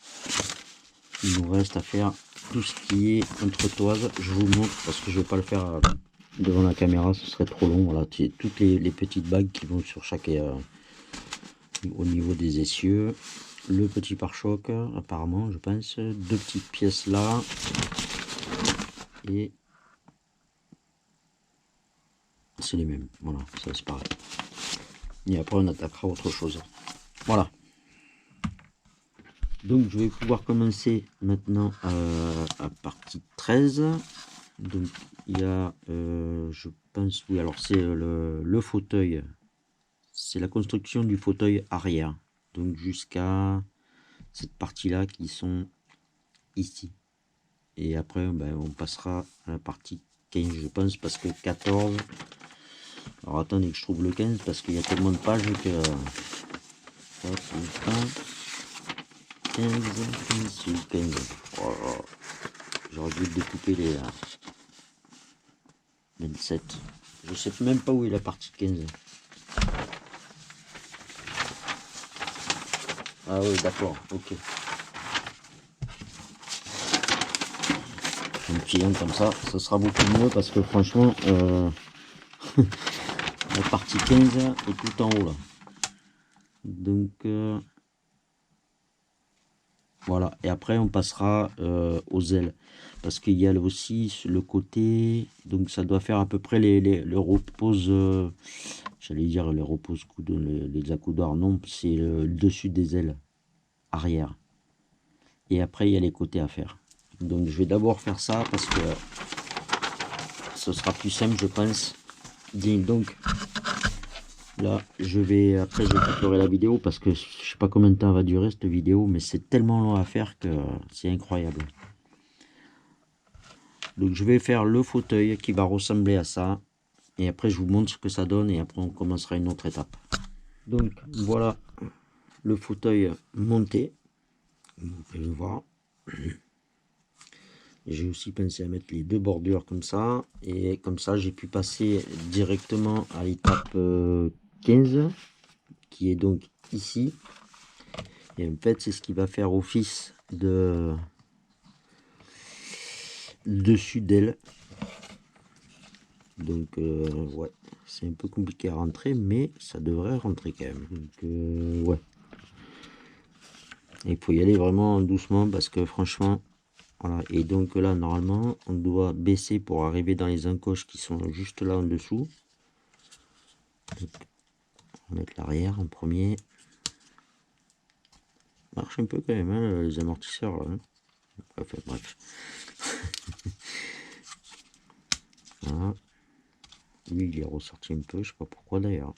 il nous reste à faire tout ce qui est entretoise. Je vous montre parce que je vais pas le faire devant la caméra, ce serait trop long. Voilà, toutes les petites bagues qui vont sur chaque au niveau des essieux, le petit pare-choc apparemment, je pense, deux petites pièces là et c'est les mêmes. Voilà, ça c'est pareil. Et après on attaquera autre chose. Voilà. Donc je vais pouvoir commencer maintenant à partie 13. Donc il y a, je pense, oui, alors c'est le fauteuil. C'est la construction du fauteuil arrière. Donc jusqu'à cette partie-là qui sont ici. Et après, ben, on passera à la partie 15, je pense, parce que 14... Alors attendez que je trouve le 15, parce qu'il y a tellement de pages que... Hop, 15, 15, 15. Oh, j'aurais dû découper les 27. Je sais même pas où est la partie 15. Ah oui, d'accord, ok. Un pliant comme ça, ce sera beaucoup mieux parce que franchement, la partie 15 est tout en haut là. Donc voilà, et après on passera aux ailes. Parce qu'il y a aussi le côté, donc ça doit faire à peu près le repose, j'allais dire les repose coudes, les accoudoirs, non, c'est le dessus des ailes arrière. Et après il y a les côtés à faire. Donc je vais d'abord faire ça parce que ce sera plus simple je pense. Donc là je vais, après je couperai la vidéo parce que je sais pas combien de temps va durer cette vidéo, mais c'est tellement long à faire que c'est incroyable. Donc je vais faire le fauteuil qui va ressembler à ça. Et après je vous montre ce que ça donne et après on commencera une autre étape. Donc voilà le fauteuil monté. Vous pouvez le voir. J'ai aussi pensé à mettre les deux bordures comme ça. Et comme ça j'ai pu passer directement à l'étape 15. Qui est donc ici. Et en fait c'est ce qui va faire office de dessus d'aile. Donc ouais, c'est un peu compliqué à rentrer, mais ça devrait rentrer quand même. Donc ouais. Il faut y aller vraiment doucement parce que franchement, voilà. Et donc là, normalement, on doit baisser pour arriver dans les encoches qui sont juste là en dessous. Donc, on va mettre l'arrière en premier. Ça marche un peu quand même, hein, les amortisseurs. Là, hein. Enfin, bref. Voilà. Lui, il est ressorti un peu, je sais pas pourquoi d'ailleurs.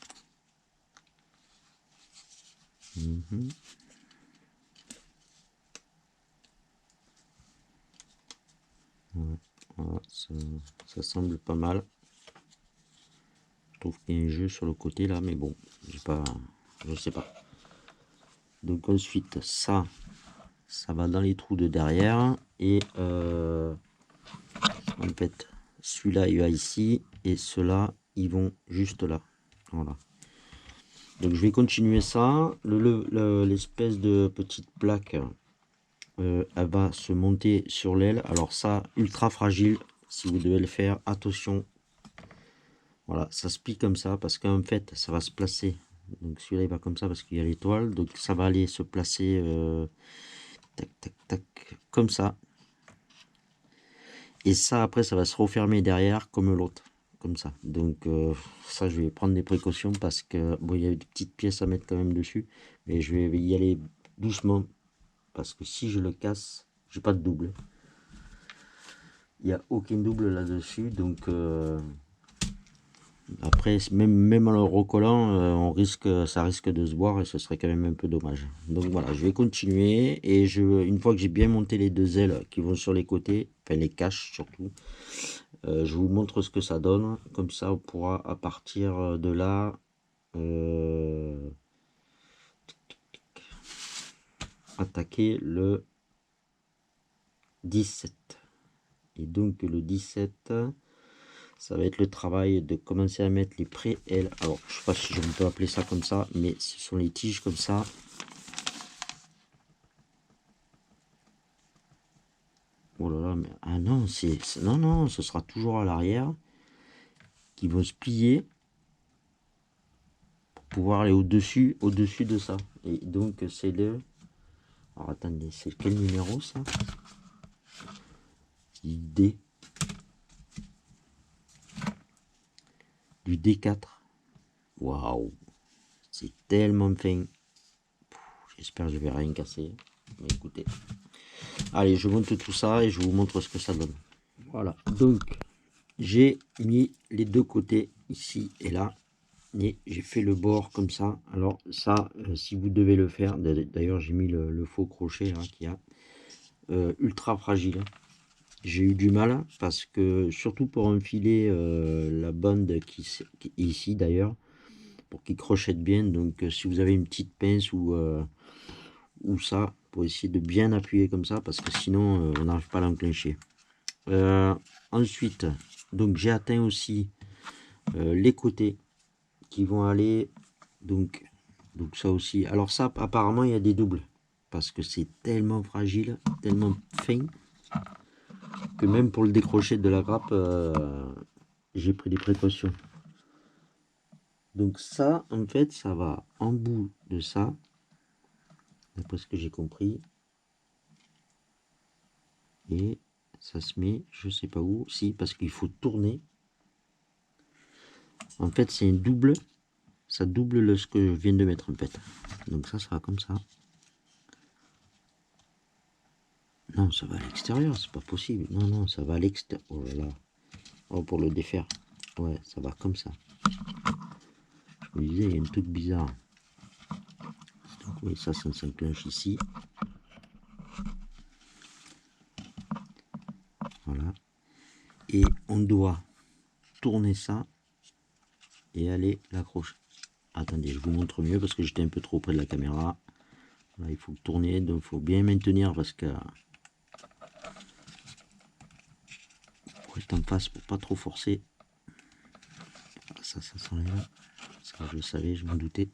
Voilà, ça semble pas mal. Je trouve qu'il y a un jeu sur le côté là, mais bon, je sais pas. Donc ensuite, ça va dans les trous de derrière et en fait, celui-là il va ici et ceux-là ils vont juste là. Voilà. Donc je vais continuer ça. L'espèce de petite plaque, elle va se monter sur l'aile. Alors ça, ultra fragile. Si vous devez le faire, attention. Voilà, ça se plie comme ça parce qu'en fait, ça va se placer. Donc celui-là, il va comme ça parce qu'il y a l'étoile. Donc ça va aller se placer tac, tac, tac, comme ça. Et ça, après, ça va se refermer derrière comme l'autre. Comme ça. Donc ça, je vais prendre des précautions parce que bon, il y a des petites pièces à mettre quand même dessus. Mais je vais y aller doucement parce que si je le casse, j'ai pas de double. Il n'y a aucun double là-dessus. Donc après, même en le recollant, ça risque de se voir et ce serait quand même un peu dommage. Donc voilà, je vais continuer et une fois que j'ai bien monté les deux ailes qui vont sur les côtés, enfin les caches surtout, je vous montre ce que ça donne. Comme ça, on pourra à partir de là attaquer le 17. Et donc le 17... ça va être le travail de commencer à mettre les pré-ailes. Alors, je sais pas si je peux appeler ça comme ça, mais ce sont les tiges comme ça. Oh là là, mais ah non, non, ce sera toujours à l'arrière qui vont se plier pour pouvoir aller au-dessus de ça. Et donc c'est le... Alors attendez, c'est quel numéro ça? D. Du D4. Waouh, c'est tellement fin. J'espère que je vais rien casser. Mais écoutez. Allez, je monte tout ça et je vous montre ce que ça donne. Voilà, donc j'ai mis les deux côtés ici et là, et j'ai fait le bord comme ça. Alors ça, si vous devez le faire, d'ailleurs j'ai mis le faux crochet hein, qui a ultra fragile. J'ai eu du mal parce que surtout pour enfiler la bande qui est ici d'ailleurs, pour qu'il crochette bien. Donc si vous avez une petite pince ou ça, pour essayer de bien appuyer comme ça, parce que sinon on n'arrive pas à l'enclencher. Ensuite, donc j'ai atteint aussi les côtés qui vont aller, donc ça aussi. Alors ça, apparemment, il y a des doubles, parce que c'est tellement fragile, tellement fin, que même pour le décrocher de la grappe, j'ai pris des précautions. Donc ça, en fait, ça va en bout de ça, d'après ce que j'ai compris. Et ça se met, je sais pas où, si, parce qu'il faut tourner. En fait, c'est un double, ça double ce que je viens de mettre en fait. Donc ça va comme ça. Non, ça va à l'extérieur, c'est pas possible. Non, non, ça va à l'extérieur. Oh là là. Oh, pour le défaire. Ouais, ça va comme ça. Je me disais, il y a un truc bizarre. Donc oui, ça s'enclenche ici. Voilà. Et on doit tourner ça et aller l'accrocher. Attendez, je vous montre mieux parce que j'étais un peu trop près de la caméra. Là, il faut tourner, donc il faut bien maintenir parce que pour être en face, pour pas trop forcer. Ça s'enlève. Ça, je le savais, je m'en doutais.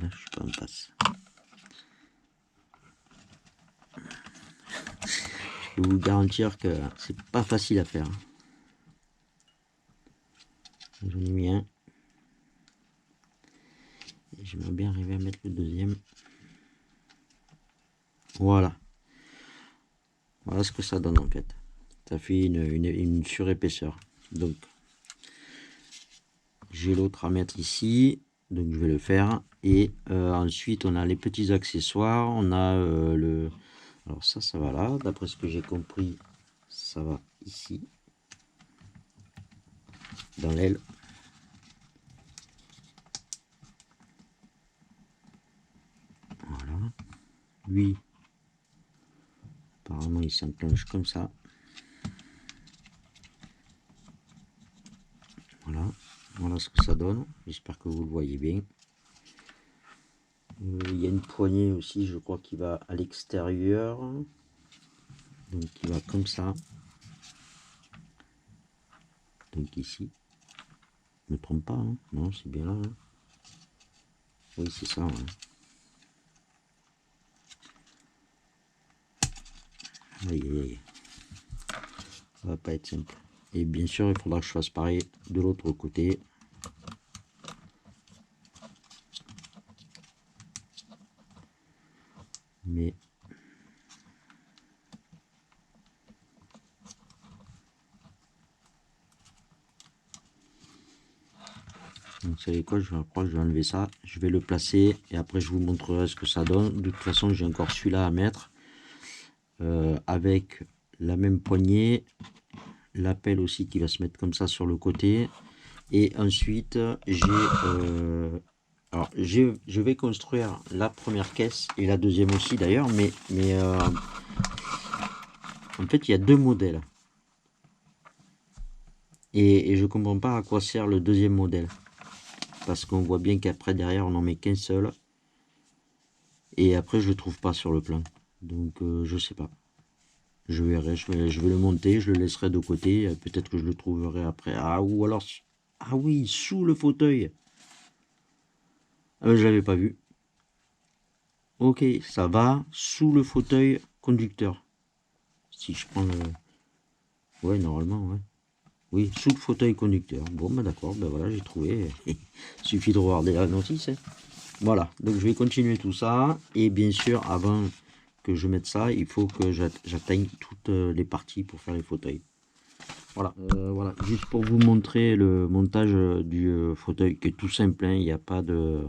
Là, je suis pas en face. Je peux vous garantir que c'est pas facile à faire. J'en ai mis un. J'aimerais bien arriver à mettre le deuxième. Voilà. Voilà ce que ça donne en fait. Ça fait une surépaisseur. Donc, j'ai l'autre à mettre ici. Donc, je vais le faire. Et ensuite, on a les petits accessoires. On a le... Alors ça va là. D'après ce que j'ai compris, ça va ici. Dans l'aile. Voilà. Lui, apparemment, il s'enclenche comme ça. Voilà. Voilà ce que ça donne. J'espère que vous le voyez bien. Il y a une poignée aussi, je crois, qui va à l'extérieur. Donc, il va comme ça. Donc, ici. Je ne me trompe pas, hein. Non, c'est bien là. Hein. Oui, c'est ça. Ouais. Aïe, aïe, aïe. Ça va pas être simple. Et bien sûr, il faudra que je fasse pareil de l'autre côté. Mais donc, vous savez quoi, je crois que je vais enlever ça. Je vais le placer et après je vous montrerai ce que ça donne. De toute façon, j'ai encore celui-là à mettre avec la même poignée. L'appel aussi qui va se mettre comme ça sur le côté. Et ensuite, alors, je vais construire la première caisse et la deuxième aussi d'ailleurs, mais en fait, il y a deux modèles. Et je comprends pas à quoi sert le deuxième modèle. Parce qu'on voit bien qu'après, derrière, on n'en met qu'un seul. Et après, je le trouve pas sur le plan. Donc, je sais pas. Je verrai, je vais le monter, je le laisserai de côté. Peut-être que je le trouverai après. Ah, ou alors... Ah oui, sous le fauteuil. Ah, je l'avais pas vu. Ok, ça va sous le fauteuil conducteur. Si je prends le... Ouais, normalement, ouais. Oui, sous le fauteuil conducteur. Bon, bah d'accord, ben voilà, j'ai trouvé. Il suffit de regarder la notice. Hein. Voilà, donc je vais continuer tout ça. Et bien sûr, avant que je mette ça, il faut que j'atteigne toutes les parties pour faire les fauteuils. Voilà, voilà, juste pour vous montrer le montage du fauteuil qui est tout simple. Hein, il n'y a pas de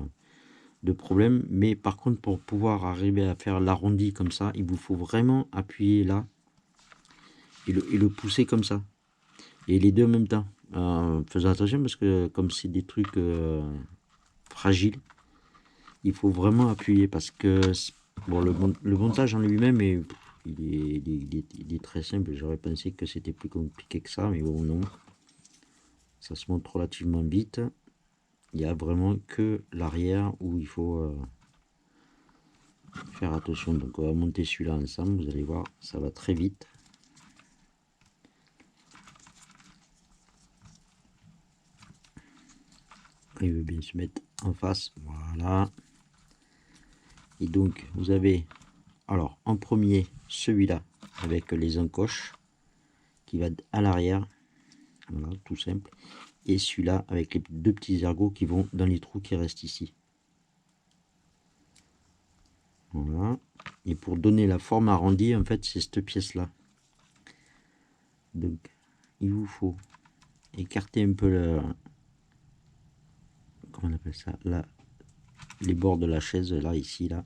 de problème. Mais par contre, pour pouvoir arriver à faire l'arrondi comme ça, il vous faut vraiment appuyer là et le pousser comme ça. Et les deux en même temps. Faisons attention parce que comme c'est des trucs fragiles, il faut vraiment appuyer parce que bon, le montage en lui-même il est très simple. J'aurais pensé que c'était plus compliqué que ça, mais bon, non. Ça se monte relativement vite. Il n'y a vraiment que l'arrière où il faut faire attention. Donc on va monter celui-là ensemble, vous allez voir, ça va très vite. Il veut bien se mettre en face, voilà. Et donc vous avez alors en premier celui-là avec les encoches qui va à l'arrière, voilà, tout simple. Et celui-là avec les deux petits ergots qui vont dans les trous qui restent ici. Voilà. Et pour donner la forme arrondie, en fait, c'est cette pièce-là. Donc, il vous faut écarter un peu le... Comment on appelle ça là, les bords de la chaise, là, ici, là.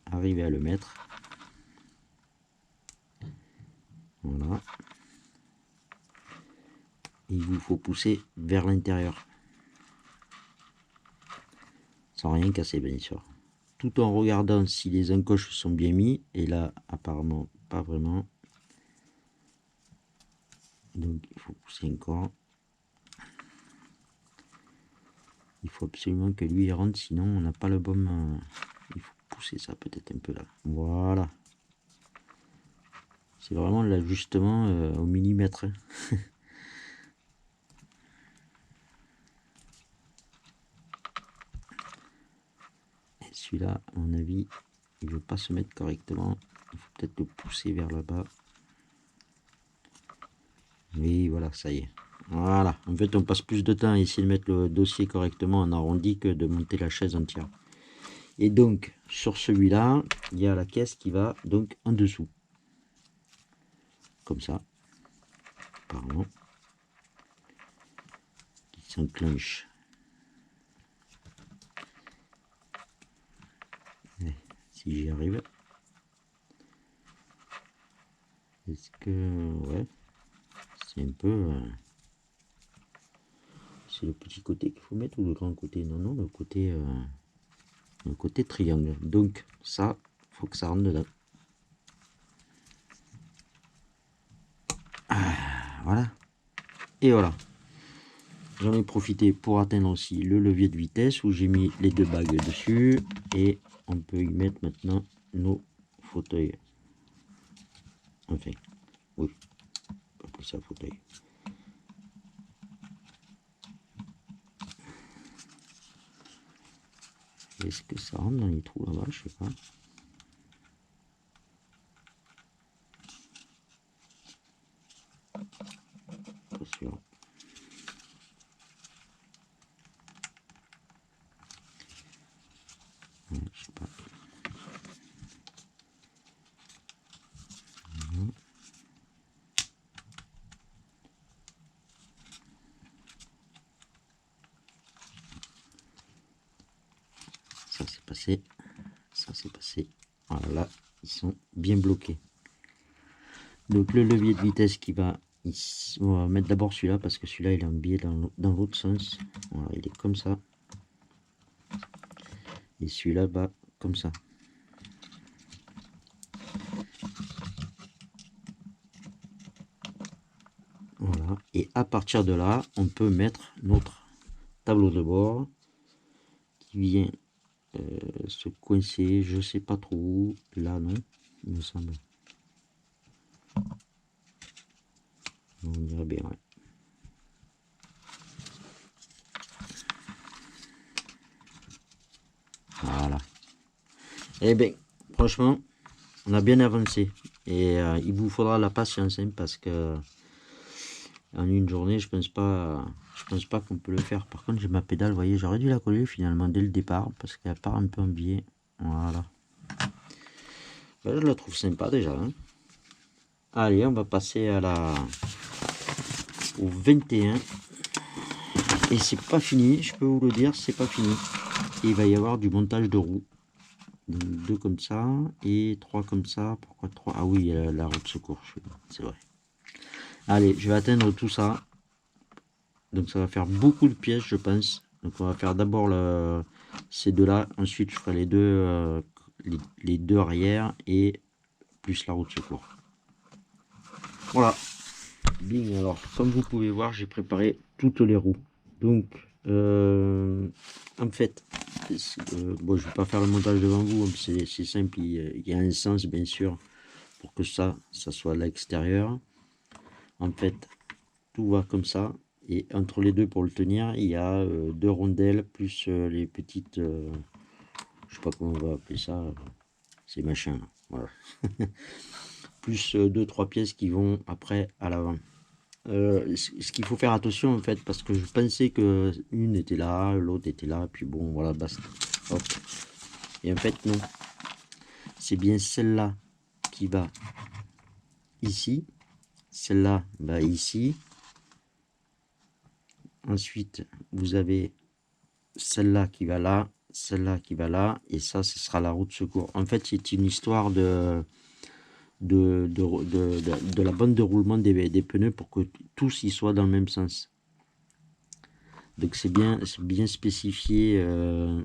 Arriver à le mettre. Voilà. Il vous faut pousser vers l'intérieur. Sans rien casser, bien sûr. Tout en regardant si les encoches sont bien mis. Et là, apparemment, pas vraiment. Donc, il faut pousser encore. Il faut absolument que lui rentre, sinon on n'a pas le bon... il faut pousser ça peut-être un peu là. Voilà. C'est vraiment l'ajustement au millimètre. Et celui-là, à mon avis, il ne veut pas se mettre correctement. Il faut peut-être le pousser vers là-bas. Oui, voilà, ça y est. Voilà. En fait, on passe plus de temps à essayer de mettre le dossier correctement en arrondi que de monter la chaise entière. Et donc, sur celui-là, il y a la caisse qui va donc en dessous. Comme ça. Apparemment. Qui s'enclenche. Si j'y arrive. Est-ce que... Ouais. C'est un peu... c'est le petit côté qu'il faut mettre ou le grand côté? Non, non, le côté triangle. Donc, ça, faut que ça rentre dedans. Ah, voilà. Et voilà. J'en ai profité pour atteindre aussi le levier de vitesse où j'ai mis les deux bagues dessus. Et on peut y mettre maintenant nos fauteuils. Enfin, oui. On peut appeler ça fauteuil. Est-ce que ça rentre dans les trous là-bas? Je sais pas. Pas sûr. Ouais, je sais pas. Ça c'est passé. Ça c'est passé. Voilà, là, ils sont bien bloqués. Donc le levier de vitesse qui va ici, on va mettre d'abord celui-là parce que celui-là il est en biais dans l'autre sens. Voilà, il est comme ça. Et celui-là va comme ça. Voilà. Et à partir de là, on peut mettre notre tableau de bord qui vient se coincer, je sais pas trop où. Là, non, il me semble. On dirait bien, ouais. Voilà. Eh bien, franchement, on a bien avancé. Et il vous faudra la patience, hein, parce que en une journée, je pense pas qu'on peut le faire. Par contre, j'ai ma pédale, vous voyez, j'aurais dû la coller finalement dès le départ, parce qu'elle part un peu en biais. Voilà. Ben, je la trouve sympa déjà. Hein. Allez, on va passer à au 21. Et c'est pas fini, je peux vous le dire, c'est pas fini. il va y avoir du montage de roues. Donc 2 comme ça et 3 comme ça. Pourquoi 3? Ah oui, il y a la roue de secours, c'est vrai. Allez, je vais atteindre tout ça. Donc ça va faire beaucoup de pièces, je pense. Donc on va faire d'abord ces deux-là. Ensuite, je ferai les deux arrière et plus la roue de secours. Voilà. Bing, alors comme vous pouvez voir, j'ai préparé toutes les roues. Donc, en fait, bon, je vais pas faire le montage devant vous, c'est simple, il y a un sens bien sûr pour que ça soit à l'extérieur. En fait, tout va comme ça, et entre les deux pour le tenir, il y a deux rondelles plus les petites, je sais pas comment on va appeler ça, ces machins là, voilà. Plus 2-3 pièces qui vont après à l'avant. Ce qu'il faut faire attention en fait, parce que je pensais que une était là, l'autre était là, puis bon voilà, basta. Hop. Et en fait non, c'est bien celle-là qui va ici, celle-là va ici, ensuite vous avez celle-là qui va là, celle-là qui va là, et ça ce sera la roue de secours. En fait c'est une histoire de la bande de roulement des pneus pour que tous y soient dans le même sens. Donc c'est bien spécifié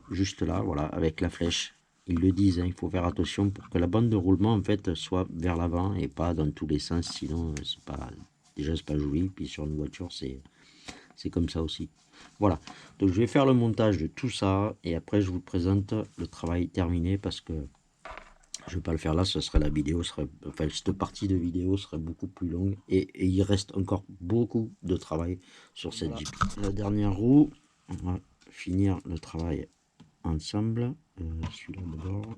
juste là, voilà, avec la flèche. Ils le disent, hein, il faut faire attention pour que la bande de roulement en fait soit vers l'avant et pas dans tous les sens, sinon c'est pas, déjà c'est pas joli, puis sur une voiture c'est comme ça aussi. Voilà, donc je vais faire le montage de tout ça et après je vous présente le travail terminé parce que je vais pas le faire là, ce serait la vidéo, enfin cette partie de vidéo serait beaucoup plus longue et il reste encore beaucoup de travail sur cette Jeep. La dernière roue, on va finir le travail ensemble. Celui-là d'abord.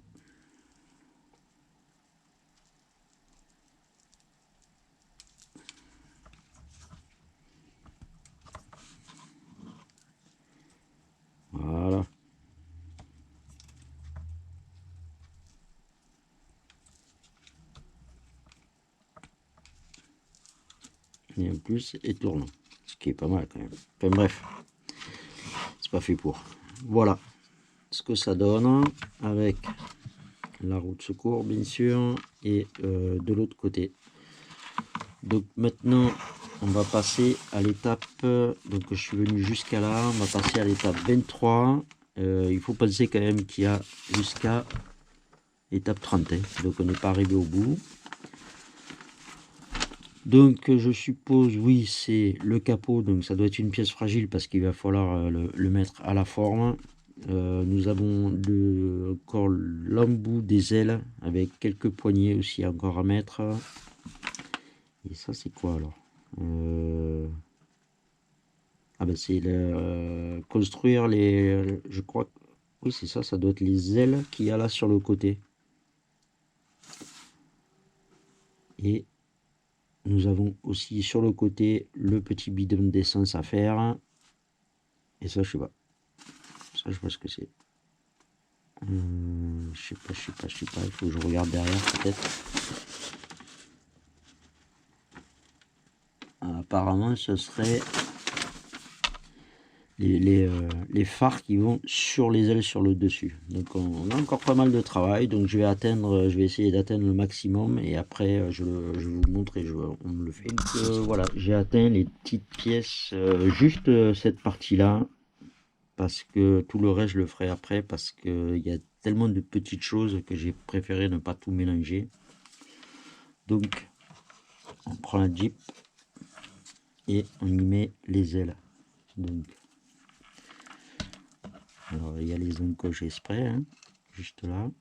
Voilà. Et en plus, et tourne. Ce qui est pas mal quand même. Enfin bref, c'est pas fait pour. Voilà ce que ça donne avec la roue de secours bien sûr et de l'autre côté. Donc maintenant on va passer à l'étape, donc je suis venu jusqu'à là, on va passer à l'étape 23. Il faut penser quand même qu'il y a jusqu'à l'étape 30, hein, donc on n'est pas arrivé au bout. Donc je suppose, oui, c'est le capot, donc ça doit être une pièce fragile parce qu'il va falloir le mettre à la forme. Nous avons encore l'embout des ailes avec quelques poignées aussi encore à mettre. Et ça c'est quoi alors? Ah ben c'est construire les... Je crois... Oui c'est ça, ça doit être les ailes qu'il y a là sur le côté. Et nous avons aussi sur le côté le petit bidon d'essence à faire. Et ça je sais pas. Ça je vois ce que c'est. Je sais pas, il faut que je regarde derrière peut-être. Apparemment ce serait les phares qui vont sur les ailes sur le dessus. Donc on a encore pas mal de travail, donc je vais essayer d'atteindre le maximum et après je vous montre et on me le fait. Donc voilà, j'ai atteint les petites pièces, juste cette partie là, parce que tout le reste je le ferai après parce qu'il y a tellement de petites choses que j'ai préféré ne pas tout mélanger. Donc on prend la Jeep et on y met les ailes. Donc alors il y a les encoches exprès, hein, juste là.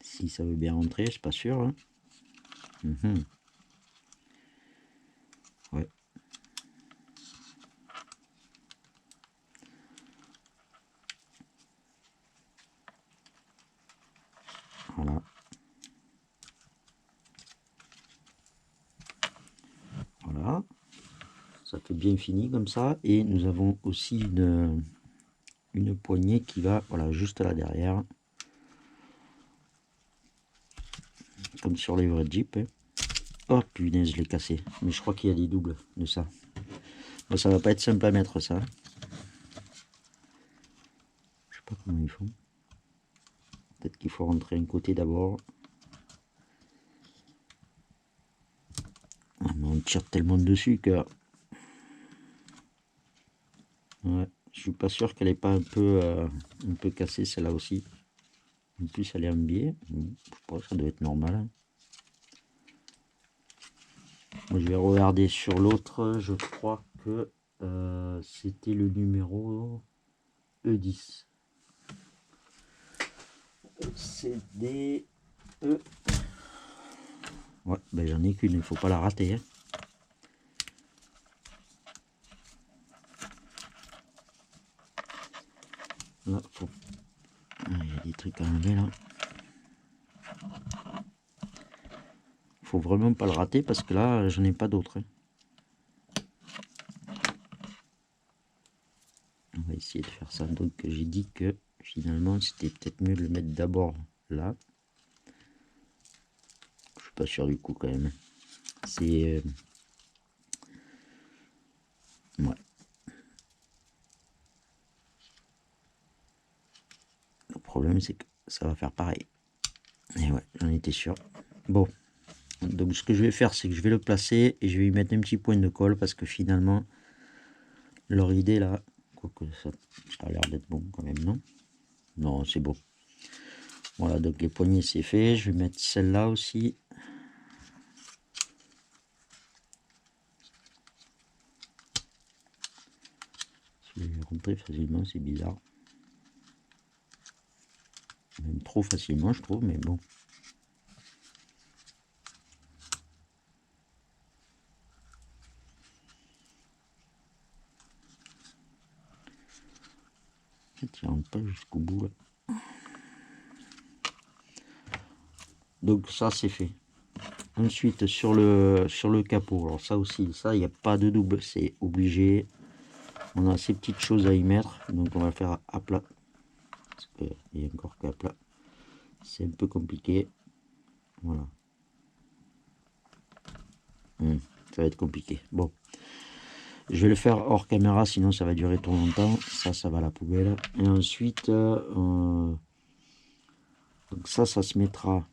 Si ça veut bien rentrer, je suis pas sûr. Hein. Ouais. Voilà. Voilà. Ça fait bien fini comme ça. Et nous avons aussi une poignée qui va, voilà, juste là derrière. Comme sur les vrais Jeep. Hein. Oh punaise, je l'ai cassé. Mais je crois qu'il y a des doubles de ça. Bon, ça va pas être simple à mettre ça. Je sais pas comment ils font. Peut-être qu'il faut rentrer un côté d'abord. Ah, mais on tire tellement dessus que... Ouais, je suis pas sûr qu'elle est pas un peu cassée celle-là aussi. En plus elle est en biais. Je pense que ça doit être normal. Hein. Moi, je vais regarder sur l'autre. Je crois que c'était le numéro E10. C'est des E. Ouais, ben j'en ai qu'une, il faut pas la rater. Hein. Là, faut... Ah, il y a des trucs à enlever là. Faut vraiment pas le rater parce que là, j'en ai pas d'autres. Hein. On va essayer de faire ça. Donc j'ai dit que finalement, c'était peut-être mieux de le mettre d'abord là. Je suis pas sûr du coup quand même. C'est... Ouais. Le problème, c'est que ça va faire pareil. Et ouais, j'en étais sûr. Bon. Donc ce que je vais faire, c'est que je vais le placer et je vais y mettre un petit point de colle parce que finalement, leur idée là, quoique ça a l'air d'être bon quand même, non? Non, c'est beau. Voilà, donc les poignées c'est fait. Je vais mettre celle-là aussi. Je vais rentrer facilement, c'est bizarre. Même trop facilement, je trouve, mais bon. Il rentre pas jusqu'au bout là. Donc ça c'est fait. Ensuite sur le capot, alors ça aussi, ça il n'y a pas de double, c'est obligé. On a ces petites choses à y mettre, donc on va faire à plat. Parce qu'il y a encore qu'à plat. C'est un peu compliqué. Voilà. Ça va être compliqué. Bon. Je vais le faire hors caméra, sinon ça va durer trop longtemps. Ça va à la poubelle. Et ensuite, donc ça se mettra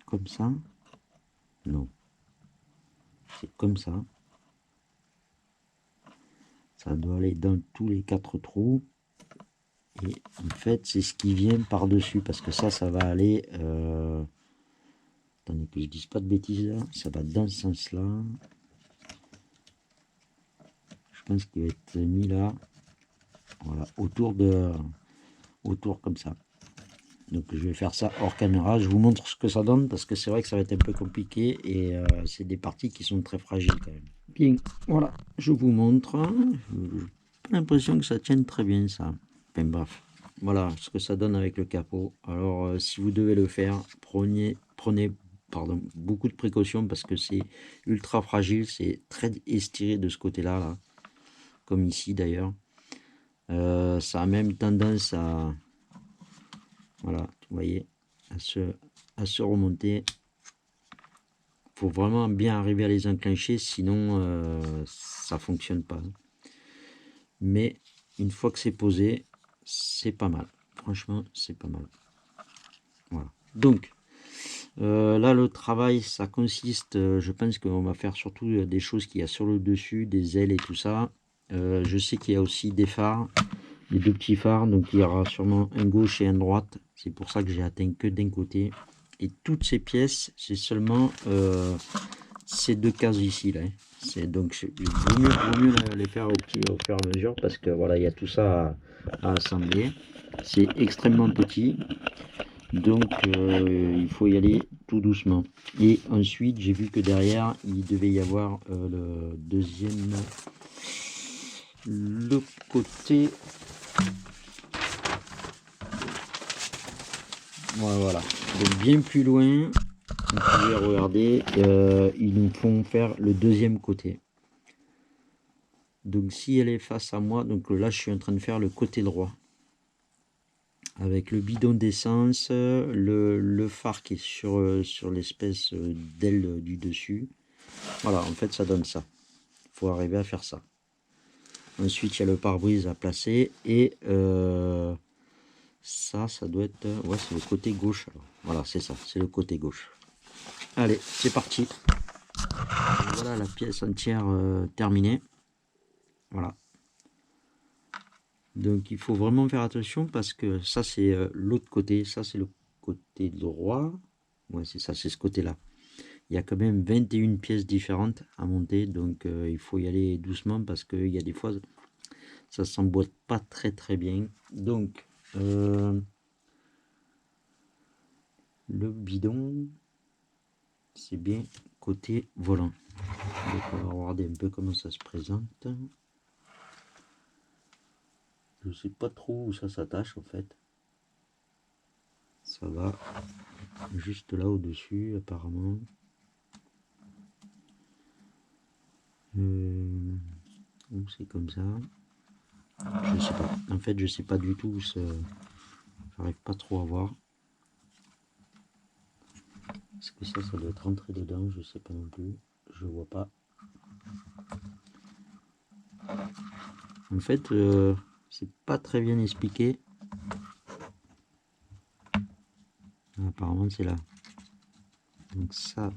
comme ça. Non. C'est comme ça. Ça doit aller dans tous les 4 trous. Et en fait, c'est ce qui vient par-dessus. Parce que ça va aller... Attendez que je dise pas de bêtises là. Ça va dans ce sens-là. Je pense qu'il va être mis là. Voilà. Autour comme ça. Donc je vais faire ça hors caméra. Je vous montre ce que ça donne. Parce que c'est vrai que ça va être un peu compliqué. Et c'est des parties qui sont très fragiles quand même. Bien, voilà. Je vous montre. J'ai pas l'impression que ça tienne très bien ça. Enfin bref. Voilà ce que ça donne avec le capot. Alors si vous devez le faire, prenez beaucoup de précautions parce que c'est ultra fragile, c'est très estiré de ce côté-là, là, comme ici d'ailleurs. Ça a même tendance à, voilà, vous voyez, à se remonter. Faut vraiment bien arriver à les enclencher, sinon ça fonctionne pas. Mais une fois que c'est posé, c'est pas mal. Franchement, c'est pas mal. Voilà. Donc, là, le travail, ça consiste, je pense qu'on va faire surtout des choses qu'il y a sur le dessus, des ailes et tout ça. Je sais qu'il y a aussi des phares, des deux petits phares, donc il y aura sûrement un gauche et un droite. C'est pour ça que j'ai atteint que d'un côté. Et toutes ces pièces, c'est seulement ces deux cases ici, là. Donc, il vaut mieux les faire au fur et à mesure parce que voilà, il y a tout ça à assembler. C'est extrêmement petit. Donc il faut y aller tout doucement. Et ensuite j'ai vu que derrière il devait y avoir le deuxième, le côté, voilà, donc bien plus loin. Vous pouvez regarder, ils nous font faire le deuxième côté. Donc si elle est face à moi, donc là je suis en train de faire le côté droit. avec le bidon d'essence, le phare qui est sur l'espèce d'aile du dessus. Voilà, en fait ça donne ça. Il faut arriver à faire ça. Ensuite il y a le pare-brise à placer et ça doit être... ouais, c'est le côté gauche. Alors. Voilà, c'est ça, c'est le côté gauche. Allez, c'est parti. Voilà la pièce entière terminée. Voilà. Donc il faut vraiment faire attention parce que ça c'est l'autre côté, ça c'est le côté droit. Ouais, c'est ça, c'est ce côté-là. Il y a quand même 21 pièces différentes à monter, donc il faut y aller doucement parce qu'il y a des fois ça s'emboîte pas très bien. Donc le bidon, c'est bien côté volant. Donc on va regarder un peu comment ça se présente. Je sais pas trop où ça s'attache en fait. Ça va juste là au-dessus apparemment. C'est comme ça. Je sais pas. En fait, je sais pas du tout. J'arrive pas trop à voir. Est-ce que ça doit être rentré dedans? Je sais pas non plus. Je vois pas. En fait, c'est pas très bien expliqué. Apparemment, c'est là. Donc ça,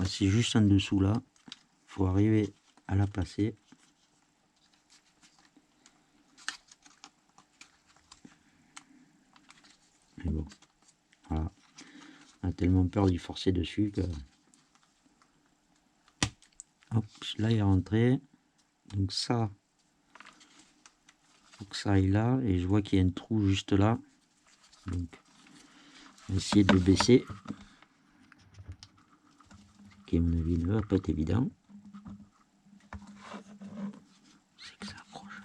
c'est juste en dessous là. Faut arriver à la placer. Mais bon, voilà. On a tellement peur d'y forcer dessus que... Hop, là il est rentré. Donc ça, faut que ça aille là. Et je vois qu'il y a un trou juste là. Donc, on va essayer de le baisser. Qui à mon avis ne va pas être évident. C'est que ça accroche.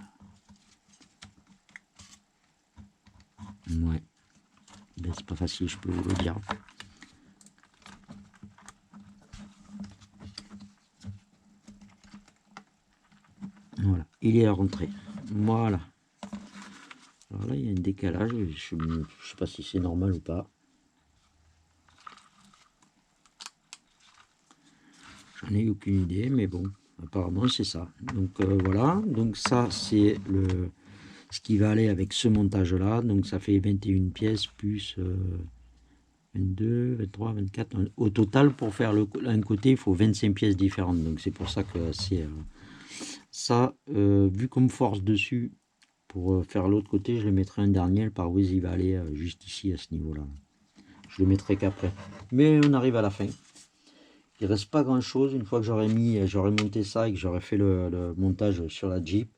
Ouais. Ben, c'est pas facile, je peux vous le dire. Voilà, il est rentré. Voilà. Alors là, il y a un décalage. Je sais pas si c'est normal ou pas. J'en ai aucune idée, mais bon, apparemment c'est ça. Donc voilà. Donc ça, c'est ce qui va aller avec ce montage-là. Donc ça fait 21 pièces plus 22, 23, 24. Au total, pour faire un côté, il faut 25 pièces différentes. Donc c'est pour ça que c'est... ça, vu qu'on me force dessus, pour faire l'autre côté, je le mettrai un dernier. Le pare-brise, il va aller juste ici, à ce niveau-là. Je le mettrai qu'après. Mais on arrive à la fin. Il reste pas grand-chose. Une fois que j'aurai monté ça et que j'aurai fait le montage sur la Jeep,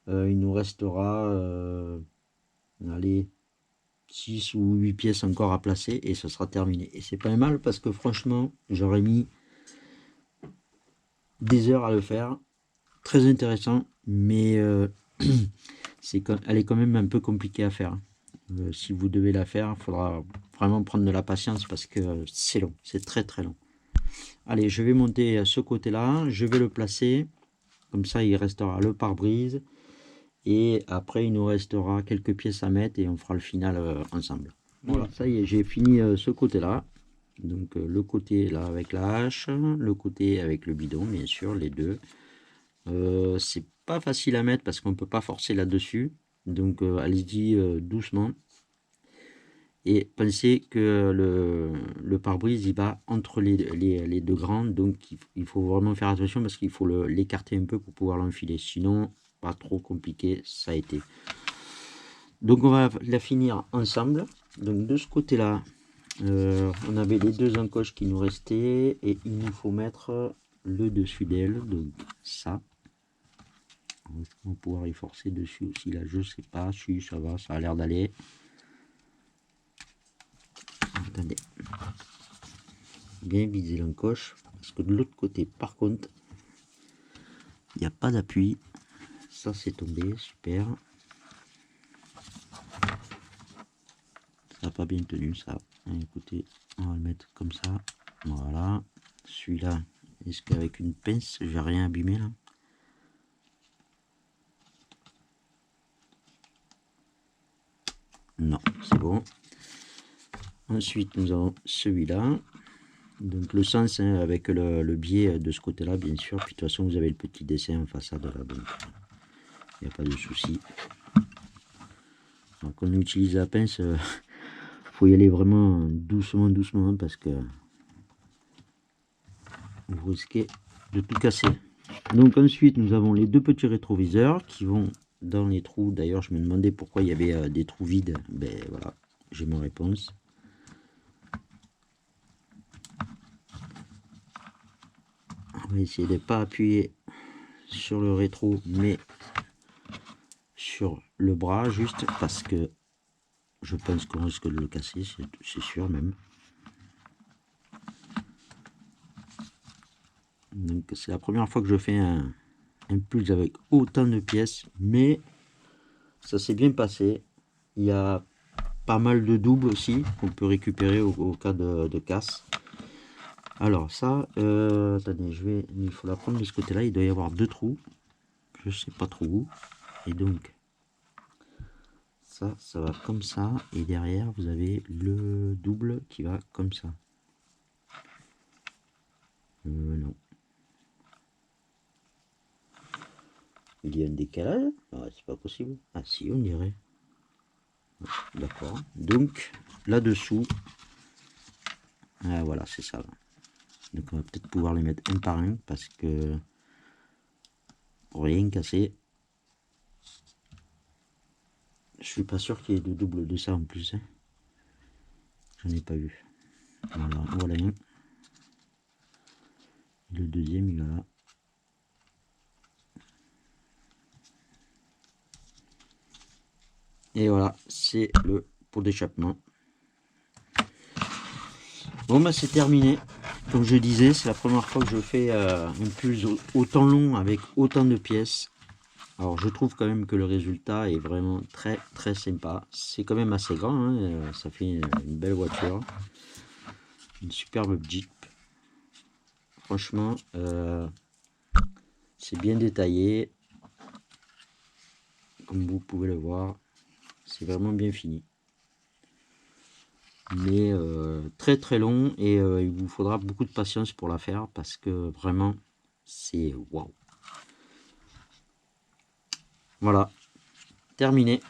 il nous restera, allez, 6 ou 8 pièces encore à placer et ce sera terminé. Et c'est pas mal parce que franchement, j'aurais mis des heures à le faire. Très intéressant, mais elle est quand même un peu compliquée à faire. Si vous devez la faire, il faudra vraiment prendre de la patience parce que c'est long, c'est très long. Allez, je vais monter ce côté-là, je vais le placer, comme ça il restera le pare-brise, et après il nous restera quelques pièces à mettre et on fera le final ensemble. Voilà, ça y est, j'ai fini ce côté-là. Donc le côté là avec la hache, le côté avec le bidon, bien sûr, les deux. C'est pas facile à mettre parce qu'on peut pas forcer là-dessus. Donc allez-y doucement. Et pensez que le pare-brise il va entre les deux grandes. Donc il faut vraiment faire attention parce qu'il faut l'écarter un peu pour pouvoir l'enfiler. Sinon, pas trop compliqué, ça a été. Donc on va la finir ensemble. Donc de ce côté-là, on avait les deux encoches qui nous restaient. Et il nous faut mettre le dessus d'elle. Donc ça. On va pouvoir y forcer dessus aussi là, je sais pas, si ça va, ça a l'air d'aller. Attendez, bien viser l'encoche parce que de l'autre côté par contre il n'y a pas d'appui. Ça c'est tombé, super. Ça n'a pas bien tenu ça. Écoutez, on va le mettre comme ça. Voilà, celui-là, est-ce qu'avec une pince j'ai rien abîmé là? Non, c'est bon. Ensuite, nous avons celui-là. Donc le sens hein, avec le biais de ce côté-là, bien sûr. Puis de toute façon, vous avez le petit dessin en façade là, donc il n'y a pas de souci. Donc on utilise la pince, faut y aller vraiment doucement parce que vous risquez de tout casser. Donc ensuite, nous avons les deux petits rétroviseurs qui vont dans les trous. D'ailleurs, je me demandais pourquoi il y avait des trous vides. Ben voilà, j'ai ma réponse. On va essayer de ne pas appuyer sur le rétro, mais sur le bras juste parce que je pense qu'on risque de le casser, c'est sûr même. Donc c'est la première fois que je fais un pulse avec autant de pièces, mais ça s'est bien passé. Il y a pas mal de doubles aussi qu'on peut récupérer au cas de casse. Alors ça, attendez, il faut la prendre de ce côté-là. Il doit y avoir deux trous, je sais pas trop où. Et donc ça va comme ça, et derrière vous avez le double qui va comme ça. Non. Il y a un décalage. Ah, c'est pas possible. Ah si, on dirait. D'accord. Donc là-dessous, ah, voilà, c'est ça. Donc on va peut-être pouvoir les mettre un par un parce que pour rien casser, je suis pas sûr qu'il y ait de double de ça en plus. Hein. J'en ai pas vu. Voilà un. Le deuxième, il est là. Et voilà, c'est le pot d'échappement. Bon bah c'est terminé. Comme je disais, c'est la première fois que je fais une pulse autant long avec autant de pièces. Alors je trouve quand même que le résultat est vraiment très sympa. C'est quand même assez grand, hein, ça fait une belle voiture. Une superbe Jeep. Franchement, c'est bien détaillé. Comme vous pouvez le voir, c'est vraiment bien fini. Mais très long et il vous faudra beaucoup de patience pour la faire parce que vraiment c'est waouh. Voilà, terminé.